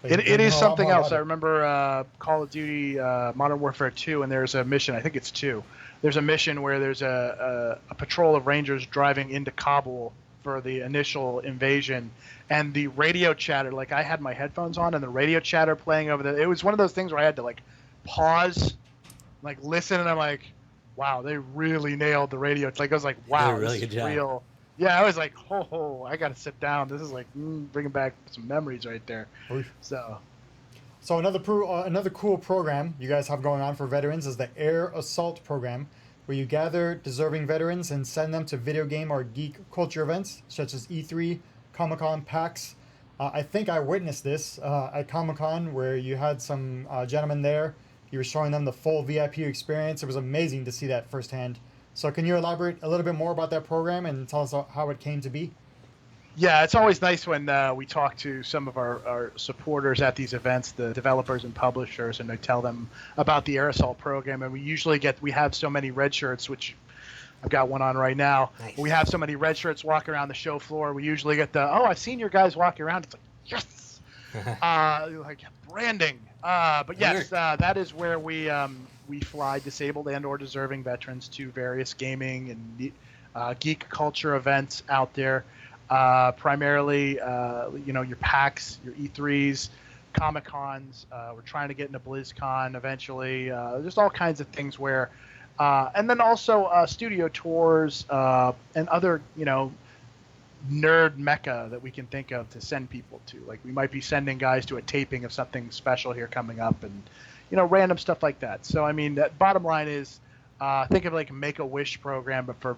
It is something else. I remember Call of Duty Modern Warfare 2, and there's a mission, I think it's 2. There's a mission where there's a patrol of Rangers driving into Kabul for the initial invasion, and the radio chatter, like I had my headphones on and the radio chatter playing over there. It was one of those things where I had to like pause, like listen, and I'm like, wow, they really nailed the radio. It's like I was like, wow, Really this good is job. real. Yeah, I was like, I got to sit down. This is like bringing back some memories right there. Oof. So another cool program you guys have going on for veterans is the Air Assault program, where you gather deserving veterans and send them to video game or geek culture events such as E3, Comic-Con, PAX. I think I witnessed this at Comic-Con, where you had some gentlemen there. You were showing them the full VIP experience. It was amazing to see that firsthand. So can you elaborate a little bit more about that program and tell us how it came to be? yeah, it's always nice when we talk to some of our supporters at these events, the developers and publishers, and they tell them about the Air Assault program. And we have so many red shirts, which I've got one on right now. Nice. We have so many red shirts walking around the show floor. We usually get I've seen your guys walking around. It's like, yes! Like branding. But yes, that is where we fly disabled and or deserving veterans to various gaming and geek culture events out there. Primarily, your PAX, your E3s, Comic-Cons. We're trying to get into BlizzCon eventually. There's all kinds of things where, and then also studio tours and other, nerd mecca that we can think of to send people to. Like we might be sending guys to a taping of something special here coming up, and random stuff like that. So I mean, that bottom line is, think of like a Make-A-Wish program, but for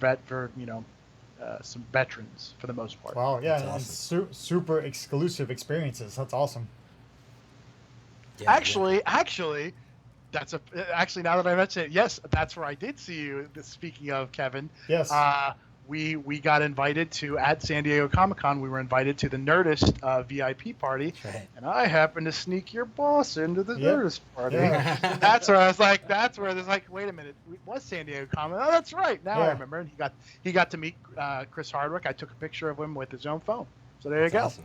some veterans for the most part. Wow, yeah, That's and super exclusive experiences. That's awesome. Yeah, Actually, actually now that I mention it, yes, that's where I did see you. Speaking of Kevin, Yes. we got invited to at San Diego Comic-Con. We were invited to the Nerdist VIP party, That's right. and I happened to sneak your boss into the Yep. Nerdist party. Yeah. That's where I was like, there's like, wait a minute, it was San Diego Comic. Oh, that's right. Now I Yeah. remember. And he got to meet Chris Hardwick. I took a picture of him with his own phone. So there you That's go. awesome.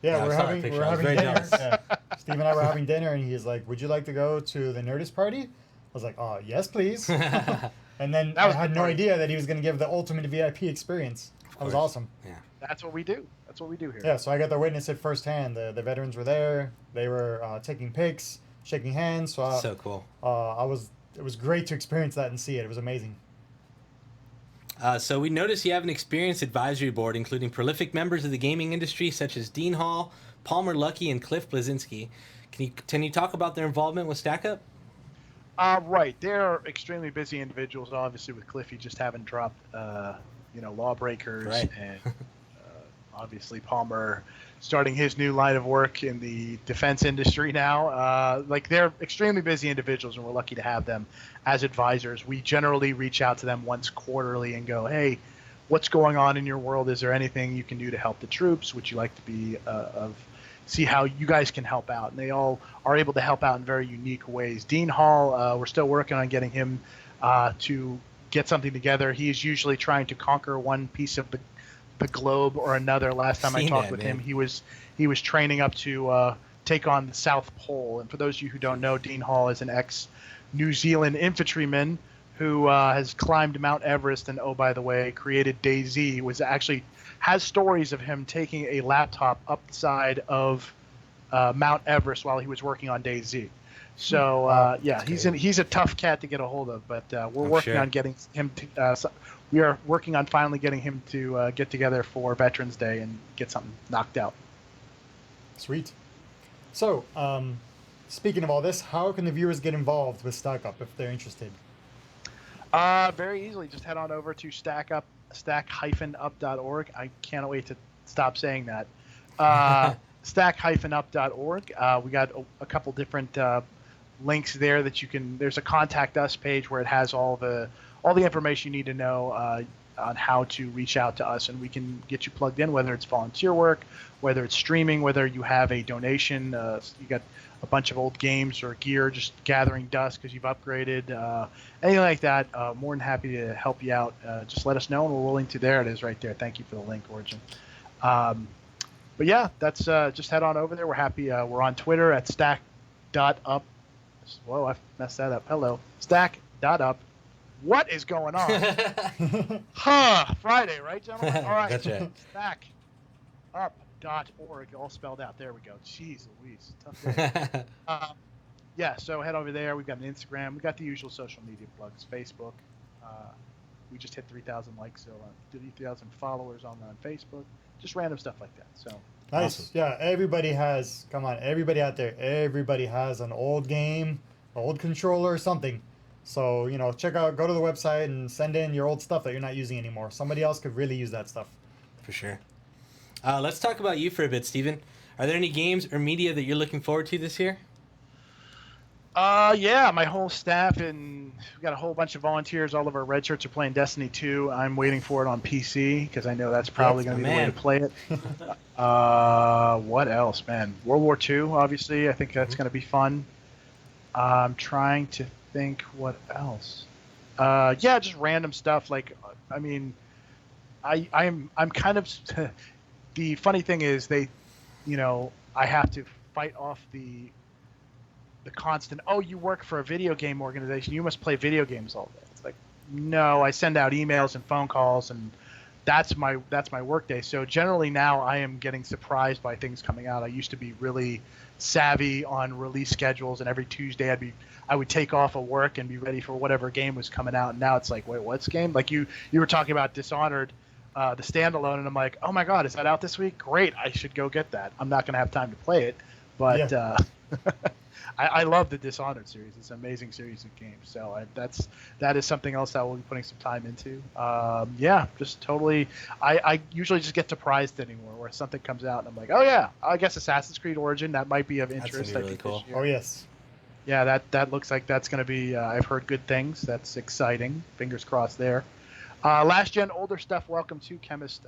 Yeah, Yeah, I we're saw that having picture. I was dinner. very jealous. Yeah. Steve and I were having dinner, and he's like, "Would you like to go to the Nerdist party?" I was like, "Oh, yes, please." And then That was I had the no party. idea that he was going to give the ultimate VIP experience. That was course. awesome. Yeah. That's what we do. That's what we do here. Yeah, so I got to witness it firsthand. The veterans were there. They were taking pics, shaking hands. So, So cool. it was great to experience that and see it. It was amazing. So we noticed you have an experienced advisory board, including prolific members of the gaming industry such as Dean Hall, Palmer Luckey, and Cliff Blazinski. Can you talk about their involvement with StackUp? Right. They're extremely busy individuals. Obviously, with Cliffy just having dropped, Lawbreakers, Right. and obviously Palmer starting his new line of work in the defense industry now. They're extremely busy individuals, and we're lucky to have them as advisors. We generally reach out to them once quarterly and go, hey, what's going on in your world? Is there anything you can do to help the troops? Would you like to be see how you guys can help out? And they all are able to help out in very unique ways. Dean Hall, we're still working on getting him to get something together. He's usually trying to conquer one piece of the globe or another. Last time I Seen talked that, with man. him, he was training up to take on the South Pole. And for those of you who don't know, Dean Hall is an ex-New Zealand infantryman who has climbed Mount Everest and, oh, by the way, created DayZ, has stories of him taking a laptop up the side of Mount Everest while he was working on DayZ. So he's a tough cat to get a hold of, but we're working on getting him to. We are working on finally getting him to get together for Veterans Day and get something knocked out. Sweet. So, speaking of all this, how can the viewers get involved with Stack Up if they're interested? Very easily. Just head on over to stack-up.org. I can't wait to stop saying that. Stack-up.org. We got a couple different links there that you can. There's a contact us page where it has all the information you need to know on how to reach out to us, and we can get you plugged in, whether it's volunteer work, whether it's streaming, whether you have a donation, you got a bunch of old games or gear just gathering dust because you've upgraded, anything like that. More than happy to help you out. Just let us know, and we're willing to. There it is right there. Thank you for the link, Origin. But yeah, that's just head on over there. We're happy. We're on Twitter at stack.up. Whoa, I messed that up. Hello. Stack.up. What is going on? Friday, right, gentlemen? All right. That's right. Stackup.org, all spelled out. There we go. Jeez Louise. Tough day. Yeah, so head over there. We've got an Instagram. We've got the usual social media plugs. Facebook. We just hit 3,000 likes, so 3,000 followers on Facebook. Just random stuff like that. So nice. Awesome. Yeah, everybody has, everybody out there, everybody has an old game, old controller or something. So, go to the website and send in your old stuff that you're not using anymore. Somebody else could really use that stuff. For sure. Let's talk about you for a bit, Stephen. Are there any games or media that you're looking forward to this year? Yeah, my whole staff, and we've got a whole bunch of volunteers. All of our red shirts are playing Destiny 2. I'm waiting for it on PC because I know that's probably going to be the way to play it. What else, man? World War II, obviously. I think that's going to be fun. I'm trying to think what else. Yeah, just random stuff. Like, I mean, I'm kind of. The funny thing is, I have to fight off the constant, oh, you work for a video game organization, you must play video games all day. It's like, no, I send out emails and phone calls, and that's my work day. So generally now I am getting surprised by things coming out. I used to be really savvy on release schedules, and every Tuesday I would take off of work and be ready for whatever game was coming out. And now it's like, wait, what's game? Like you were talking about Dishonored, the standalone, and I'm like, oh my god, is that out this week? Great, I should go get that. I'm not going to have time to play it, but yeah. I love the Dishonored series. It's an amazing series of games. So that is something else that we'll be putting some time into. Yeah, just totally. I usually just get surprised anymore where something comes out and I'm like, oh yeah, I guess Assassin's Creed Origin, that might be of interest. That's really cool. Oh yes. Yeah, that looks like that's going to be. I've heard good things. That's exciting. Fingers crossed there. Last gen older stuff. Welcome to Chemist.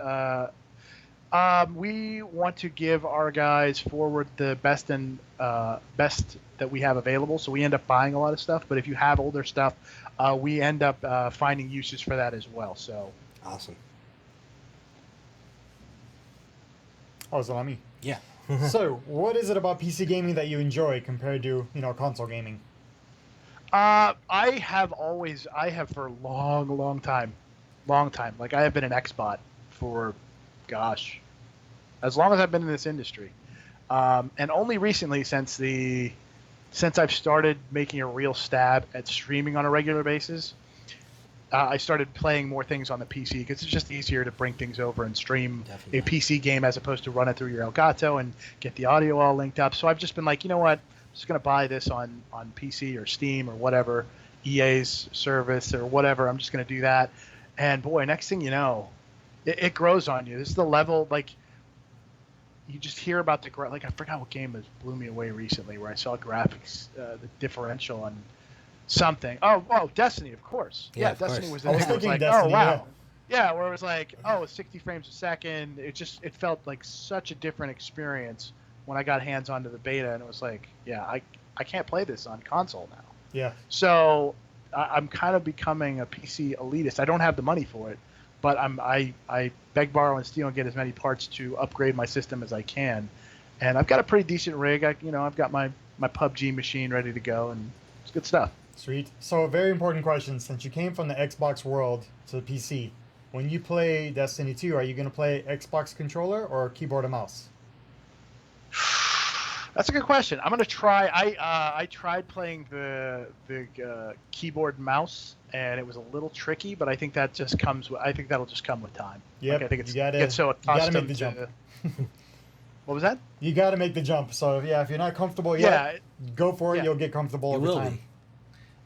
We want to give our guys forward the best that we have available, so we end up buying a lot of stuff. But if you have older stuff, we end up finding uses for that as well. So awesome. Oh, is it on me? Yeah. So, what is it about PC gaming that you enjoy compared to console gaming? I have for a long time. Like I have been an Xbot for, gosh, as long as I've been in this industry, and only recently since I've started making a real stab at streaming on a regular basis, I started playing more things on the PC because it's just easier to bring things over and stream a PC game as opposed to run it through your Elgato and get the audio all linked up. So I've just been like, you know what, I'm just gonna buy this on PC or Steam or whatever, EA's service or whatever. I'm just gonna do that, and boy, next thing you know, it grows on you. This is the level, like, you just hear about like, I forgot what game blew me away recently where I saw graphics, the differential on something. Oh, Destiny, of course. Yeah, Destiny was the thing. It was like, Destiny, oh, wow. Yeah, where it was like, oh, 60 frames a second. It felt like such a different experience when I got hands onto the beta, and it was like, yeah, I can't play this on console now. Yeah. So I'm kind of becoming a PC elitist. I don't have the money for it, but I beg, borrow, and steal and get as many parts to upgrade my system as I can. And I've got a pretty decent rig. I've got my PUBG machine ready to go, and it's good stuff. Sweet. So a very important question, since you came from the Xbox world to the PC, when you play Destiny 2, are you going to play Xbox controller or keyboard and mouse? That's a good question. I'm gonna try. I tried playing the keyboard and mouse, and it was a little tricky. But I think that just comes. I think that'll just come with time. Yep, Like, I think it's you gotta, get so you gotta accustomed make the jump. to. What was that? You got to make the jump. So yeah, if you're not comfortable Yeah, yet, go for it. yeah. You'll get comfortable You over will time. be.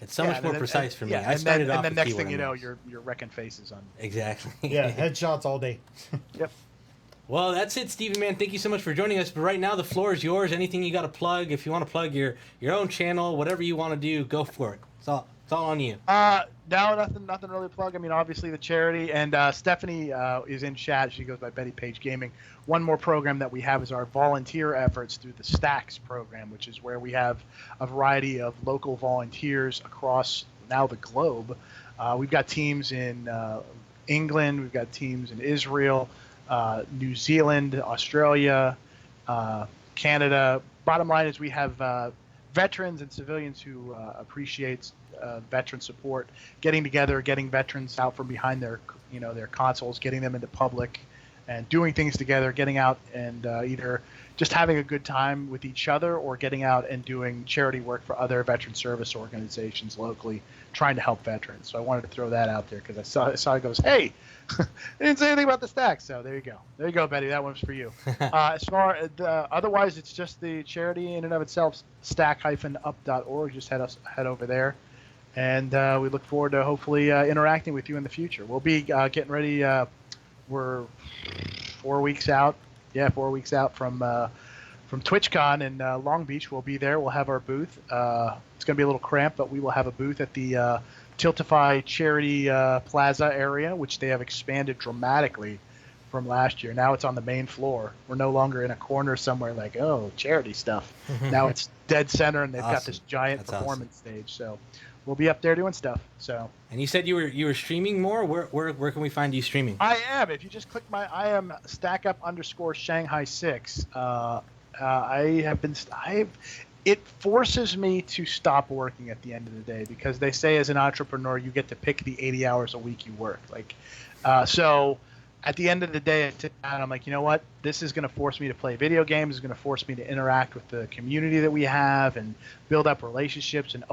It's so Yeah, much and more then- precise for me. Yeah, I started and off then with next keyboard thing you and know, mouse. you're wrecking faces on. Exactly. Yeah, headshots all day. Yep. Well, that's it, Stephen, man. Thank you so much for joining us. But right now, the floor is yours. Anything you got to plug, if you want to plug your own channel, whatever you want to do, go for it. It's all on you. No, nothing really to plug. I mean, obviously the charity, and Stephanie is in chat. She goes by Betty Page Gaming. One more program that we have is our volunteer efforts through the Stacks program, which is where we have a variety of local volunteers across now the globe. We've got teams in England, we've got teams in Israel, New Zealand, Australia, Canada. Bottom line is we have veterans and civilians who appreciate veteran support, getting together, getting veterans out from behind their consoles, getting them into public, and doing things together, getting out and either just having a good time with each other or getting out and doing charity work for other veteran service organizations locally, trying to help veterans. So I wanted to throw that out there because I saw it goes, hey, I didn't say anything about the Stack. So there you go. There you go, Betty. That one's for you. As far as otherwise, it's just the charity in and of itself, stack-up.org. Just head over there. And we look forward to hopefully interacting with you in the future. We'll be getting ready. We're 4 weeks out. Yeah, 4 weeks out from TwitchCon in Long Beach. We'll be there. We'll have our booth. It's going to be a little cramped, but we will have a booth at the Tiltify Charity Plaza area, which they have expanded dramatically from last year. Now it's on the main floor. We're no longer in a corner somewhere like, oh, charity stuff. Now it's dead center, and they've got this giant performance stage. So we'll be up there doing stuff. So. And you said you were streaming more. Where can we find you streaming? I am. If you just click I am StackUp_Shanghai6. It forces me to stop working at the end of the day because they say as an entrepreneur you get to pick the 80 hours a week you work. So at the end of the day, I sit down and I'm like, you know what? This is going to force me to play video games. It's going to force me to interact with the community that we have and build up relationships and,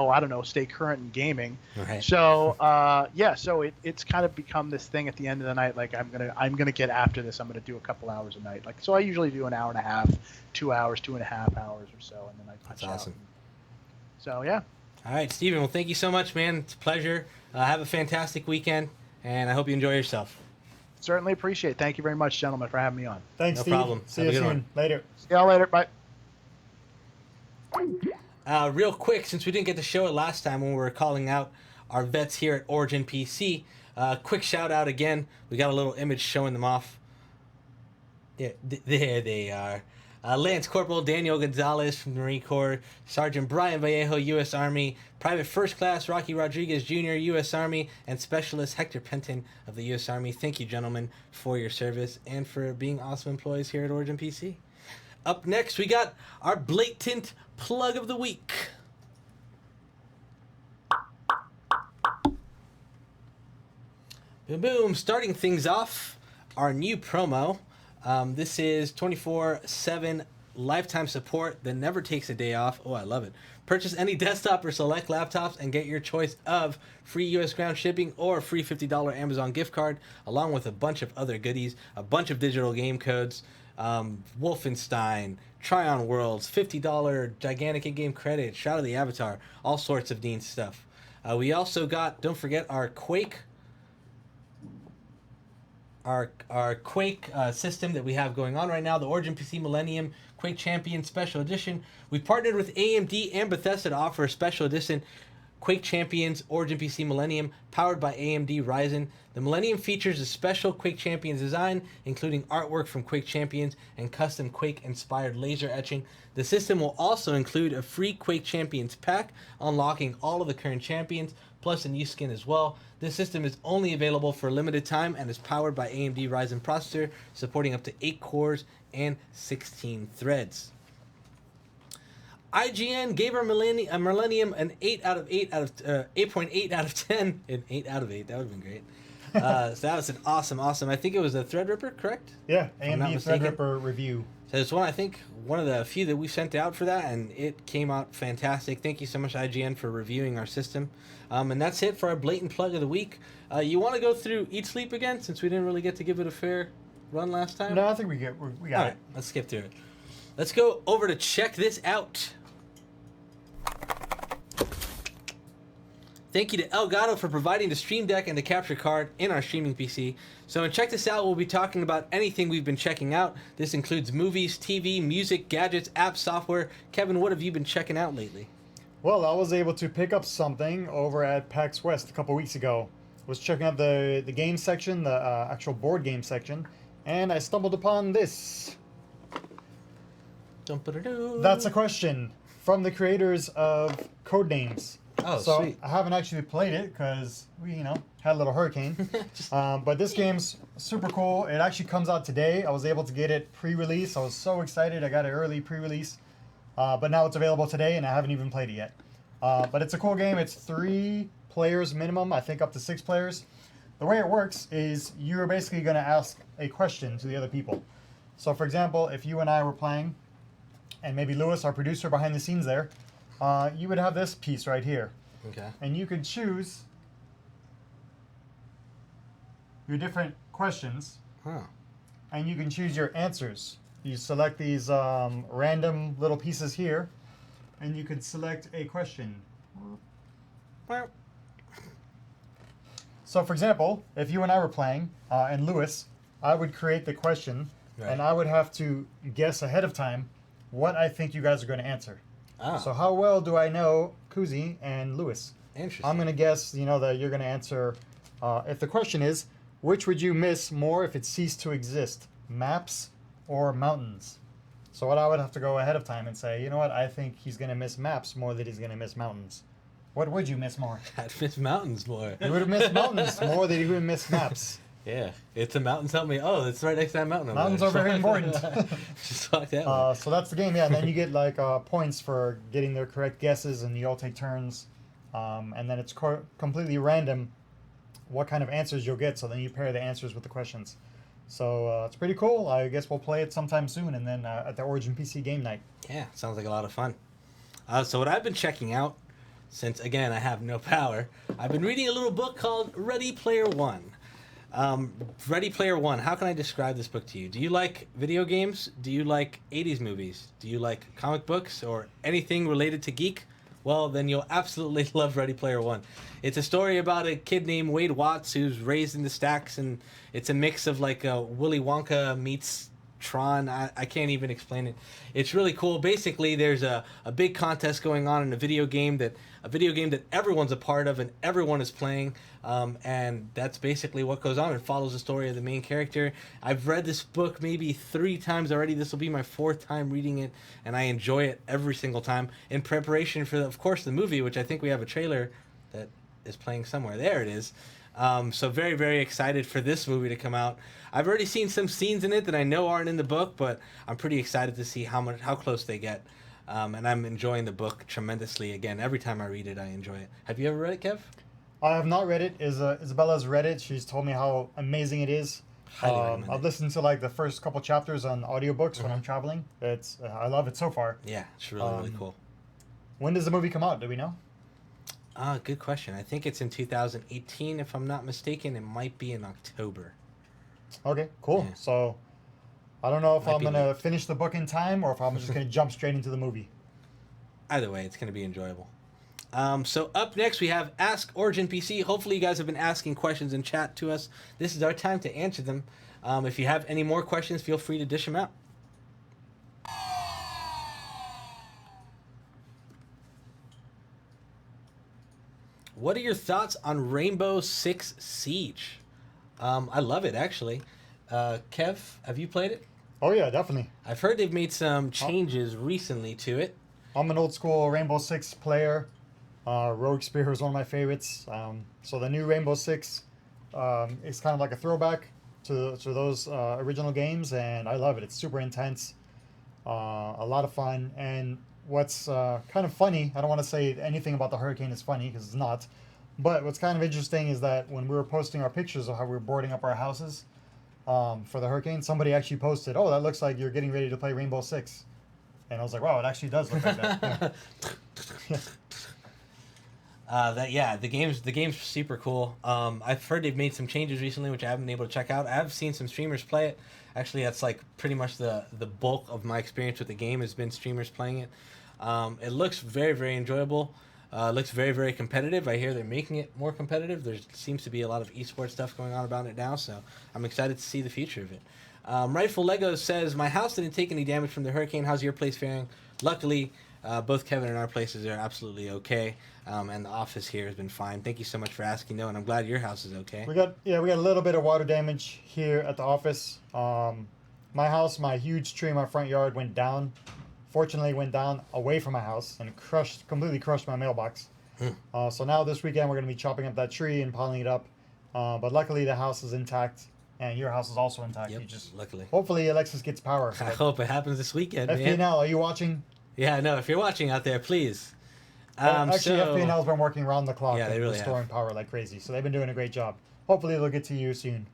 stay current in gaming. Right. So, so it's kind of become this thing at the end of the night. Like I'm gonna get after this. I'm gonna do a couple hours a night. So I usually do an hour and a half, 2 hours, 2.5 hours or so, and then I punch out. That's awesome. So yeah. All right, Stephen. Well, thank you so much, man. It's a pleasure. Have a fantastic weekend, and I hope you enjoy yourself. Certainly appreciate it. Thank you very much, gentlemen, for having me on. Thanks, No Steve. problem. See Have you a good soon. one. Later. See y'all later. Bye. Real quick, since we didn't get to show it last time when we were calling out our vets here at Origin PC, quick shout out again. We got a little image showing them off. Yeah, there they are. Lance Corporal Daniel Gonzalez from the Marine Corps, Sergeant Brian Vallejo, U.S. Army, Private First Class Rocky Rodriguez Jr., U.S. Army, and Specialist Hector Penton of the U.S. Army. Thank you, gentlemen, for your service and for being awesome employees here at Origin PC. Up next, we got our Blatant Plug of the Week. Boom, boom. Starting things off, our new promo. This is 24/7 lifetime support that never takes a day off. Oh, I love it. Purchase any desktop or select laptops and get your choice of free U.S. ground shipping or free $50 Amazon gift card, along with a bunch of other goodies, a bunch of digital game codes, Wolfenstein, Tryon Worlds, $50 gigantic in-game credit, Shadow of the Avatar, all sorts of neat stuff. We also got, don't forget, our Quake system that we have going on right now, the Origin PC Millennium Quake Champion Special Edition. We partnered with AMD and Bethesda to offer a special edition Quake Champions Origin PC Millennium powered by AMD Ryzen. The Millennium features a special Quake Champions design, including artwork from Quake Champions and custom Quake-inspired laser etching. The system will also include a free Quake Champions pack, unlocking all of the current champions, plus a new skin as well. This system is only available for a limited time and is powered by AMD Ryzen processor, supporting up to 8 cores and 16 threads. IGN gave our Millennium an 8.8 out of 10. An 8 out of 8. That would have been great. So that was an awesome. I think it was a Threadripper, correct? Yeah, If I'm not AMD mistaken. Threadripper review. So it's one of the few that we sent out for that, and it came out fantastic. Thank you so much, IGN, for reviewing our system. And that's it for our blatant plug of the week. You want to go through Eat Sleep again, since we didn't really get to give it a fair run last time? No, I think we got All it. right, let's skip through it. Let's go over to check this out. Thank you to Elgato for providing the Stream Deck and the capture card in our streaming PC. So in Check This Out, we'll be talking about anything we've been checking out. This includes movies, TV, music, gadgets, apps, software. Kevin, what have you been checking out lately? Well, I was able to pick up something over at Pax West a couple weeks ago. Was checking out the game section, the actual board game section, and I stumbled upon this. That's a question from the creators of Codenames. Oh, so sweet. I haven't actually played it because we, had a little hurricane. But this game's super cool. It actually comes out today. I was able to get it pre-release. I was so excited. I got it early pre-release. But now it's available today, and I haven't even played it yet. But it's a cool game. It's 3 players minimum. I think up to 6 players. The way it works is you're basically going to ask a question to the other people. So, for example, if you and I were playing, and maybe Lewis, our producer behind the scenes there, you would have this piece right here. Okay. And you could choose your different questions, and you can choose your answers. You select these random little pieces here, and you can select a question. So, for example, if you and I were playing, and Lewis, I would create the question, and I would have to guess ahead of time what I think you guys are going to answer. Ah. So how well do I know Kuzi and Lewis? Interesting. I'm going to guess, that you're going to answer, if the question is, which would you miss more if it ceased to exist, maps or mountains? So what I would have to go ahead of time and say, you know what, I think he's going to miss maps more than he's going to miss mountains. What would you miss more? I'd miss mountains more. You would have missed mountains more than you would miss maps. Yeah, if the mountains help me. Oh, it's right next to that mountain. Mountains are very important. Just like that one. So that's the game, yeah. And then you get points for getting their correct guesses, and you all take turns. And then it's completely random what kind of answers you'll get. So then you pair the answers with the questions. So it's pretty cool. I guess we'll play it sometime soon, and then at the Origin PC game night. Yeah, sounds like a lot of fun. So what I've been checking out, since again I have no power, I've been reading a little book called Ready Player One. Ready Player One. How can I describe this book to you? Do you like video games? Do you like 80s movies? Do you like comic books or anything related to Geek? Well, then you'll absolutely love Ready Player One. It's a story about a kid named Wade Watts who's raised in the stacks, and it's a mix of like Willy Wonka meets Tron. I can't even explain it. It's really cool. Basically, there's a big contest going on in a video game that everyone's a part of and everyone is playing. And that's basically what goes on. It follows the story of the main character. I've read this book maybe 3 times already. This will be my 4th time reading it, and I enjoy it every single time in preparation for, of course, the movie, which I think we have a trailer that is playing somewhere. There it is. So very, very excited for this movie to come out. I've already seen some scenes in it that I know aren't in the book, but I'm pretty excited to see how close they get. And I'm enjoying the book tremendously. Again, every time I read it, I enjoy it. Have you ever read it, Kev? I have not read it. Isabella's read it. She's told me how amazing it is. Highly recommend I've it. listened to the first couple chapters on audiobooks when I'm traveling. I love it so far. Yeah, it's really cool. When does the movie come out? Do we know? Good question. I think it's in 2018, if I'm not mistaken. It might be in October. Okay, cool. Yeah. So I don't know if Might I'm be going to late. finish the book in time or if I'm just going to jump straight into the movie. Either way, it's going to be enjoyable. So up next, we have Ask Origin PC. Hopefully you guys have been asking questions in chat to us. This is our time to answer them. If you have any more questions, feel free to dish them out. What are your thoughts on Rainbow Six Siege? I love it, actually. Kev, have you played it? Oh, yeah, definitely. I've heard they've made some changes recently to it. I'm an old school Rainbow Six player. Rogue Spear is one of my favorites. So the new Rainbow Six is kind of like a throwback to those original games, and I love it. It's super intense, a lot of fun, and what's kind of funny, I don't want to say anything about the hurricane is funny because it's not, but what's kind of interesting is that when we were posting our pictures of how we were boarding up our houses for the hurricane, somebody actually posted, "Oh, that looks like you're getting ready to play Rainbow Six," and I was like, "Wow, it actually does look like that." Yeah. The game's super cool. I've heard they've made some changes recently, which I haven't been able to check out. I've seen some streamers play it. Actually, that's like pretty much the bulk of my experience with the game has been streamers playing it. It looks very, very enjoyable. Looks very, very competitive. I hear they're making it more competitive. There seems to be a lot of esports stuff going on about it now, so I'm excited to see the future of it. Rightful Lego says, my house didn't take any damage from the hurricane. How's your place faring? Luckily, both Kevin and our places are absolutely okay, and the office here has been fine. Thank you so much for asking, though, and I'm glad your house is okay. We got a little bit of water damage here at the office. My house, my huge tree in my front yard went down. Fortunately, it went down away from my house and completely crushed my mailbox. So now this weekend we're going to be chopping up that tree and piling it up. But luckily the house is intact, and your house is also intact. Yep, You just luckily. hopefully Alexis gets power. I hope it happens this weekend, man. FPNL, are you watching? Yeah, no, if you're watching out there, please. Actually, FPNL's been working around the clock Yeah, they and really restoring power like crazy. So they've been doing a great job. Hopefully they'll get to you soon.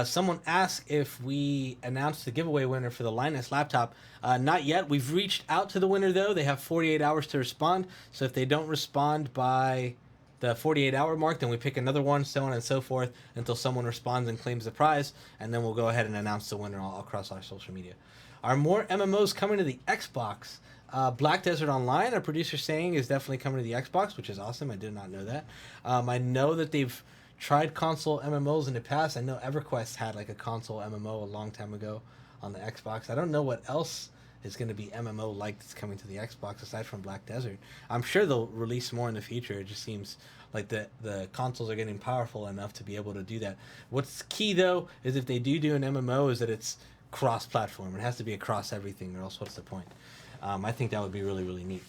Someone asked if we announced the giveaway winner for the Linus laptop. Not yet. We've reached out to the winner, though. They have 48 hours to respond. So if they don't respond by the 48-hour mark, then we pick another one, so on and so forth, until someone responds and claims the prize. And then we'll go ahead and announce the winner all across our social media. Are more MMOs coming to the Xbox? Black Desert Online, our producer saying, is definitely coming to the Xbox, which is awesome. I did not know that. I know that they've tried console MMOs in the past. I know EverQuest had like a console MMO a long time ago on the Xbox. I don't know what else is going to be MMO like that's coming to the Xbox aside from Black Desert. I'm sure they'll release more in the future. It just seems like the consoles are getting powerful enough to be able to do that. What's key though is if they do an MMO is that it's cross-platform. It has to be across everything, or else what's the point? I think that would be really, really neat.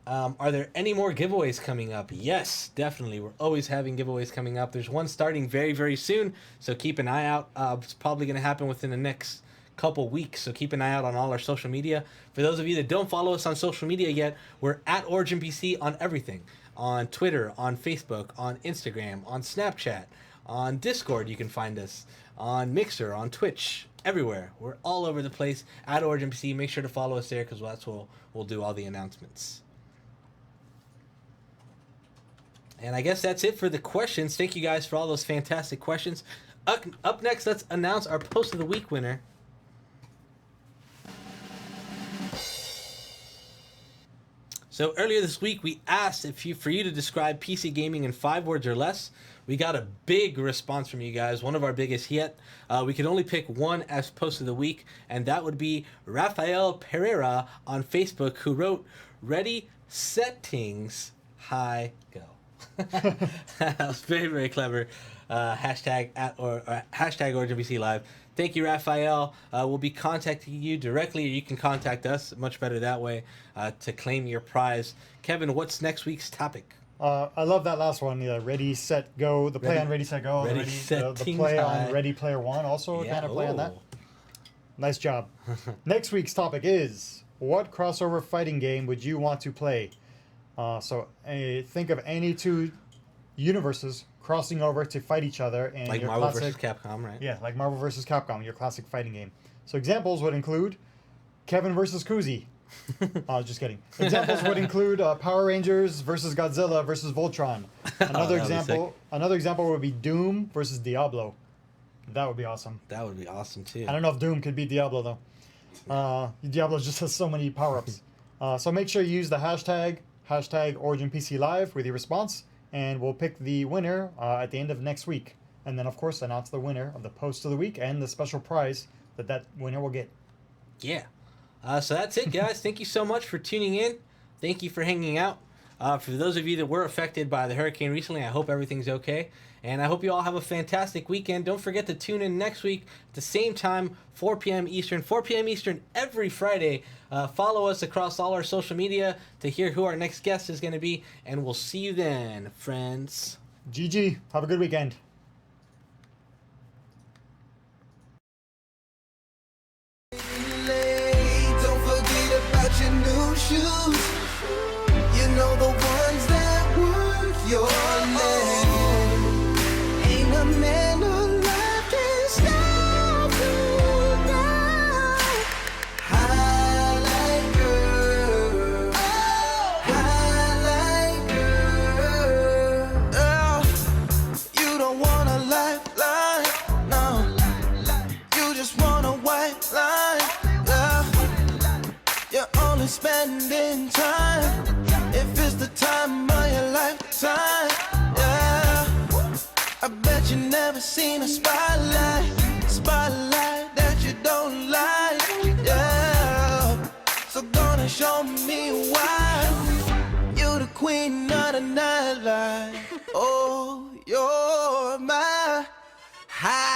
Are there any more giveaways coming up? Yes, definitely. We're always having giveaways coming up. There's one starting very, very soon, so keep an eye out. It's probably going to happen within the next couple weeks, so keep an eye out on all our social media. For those of you that don't follow us on social media yet, we're at OriginPC on everything. On Twitter, on Facebook, on Instagram, on Snapchat, on Discord you can find us, on Mixer, on Twitch, everywhere. We're all over the place at OriginPC. Make sure to follow us there because that's where we'll do all the announcements. And I guess that's it for the questions. Thank you guys for all those fantastic questions. Up next, let's announce our Post of the Week winner. So earlier this week, we asked for you to describe PC gaming in 5 words or less. We got a big response from you guys, one of our biggest yet. We could only pick one as Post of the Week, and that would be Rafael Pereira on Facebook, who wrote, "Ready, settings, high, go." That was very, very clever. Hashtag OriginPC Live. Thank you, Raphael. We'll be contacting you directly, or you can contact us. Much better that way to claim your prize. Kevin, what's next week's topic? I love that last one. Ready, set, go. The play on Ready, set, go. The play on Ready Player One also kind of play on that. Nice job. Next week's topic is, what crossover fighting game would you want to play? Think of any two universes crossing over to fight each other in like your Marvel classic, vs. Capcom, right? Yeah, like Marvel vs. Capcom, your classic fighting game. So examples would include Kevin versus Kuzi. Just kidding. Examples would include Power Rangers versus Godzilla versus Voltron. Another example would be Doom versus Diablo. That would be awesome. That would be awesome too. I don't know if Doom could beat Diablo though. Diablo just has so many power-ups. So make sure you use the hashtag OriginPC Live with your response, and we'll pick the winner at the end of next week. And then, of course, announce the winner of the Post of the Week and the special prize that winner will get. Yeah. So that's it, guys. Thank you so much for tuning in. Thank you for hanging out. For those of you that were affected by the hurricane recently, I hope everything's okay. And I hope you all have a fantastic weekend. Don't forget to tune in next week at the same time, 4 p.m. Eastern. 4 p.m. Eastern every Friday. Follow us across all our social media to hear who our next guest is going to be. And we'll see you then, friends. GG. Have a good weekend. Don't forget about your new shoes. You know the ones that work your name. Ain't a man alive can stop you now. Highlight girl, highlight girl. You don't want a lifeline, no. You just want a white line, yeah. You're only spending time if it's the time of your lifetime, yeah. I bet you never seen a spotlight that you don't like, yeah. So gonna show me why you're the queen of the nightlife. Oh, you're my high.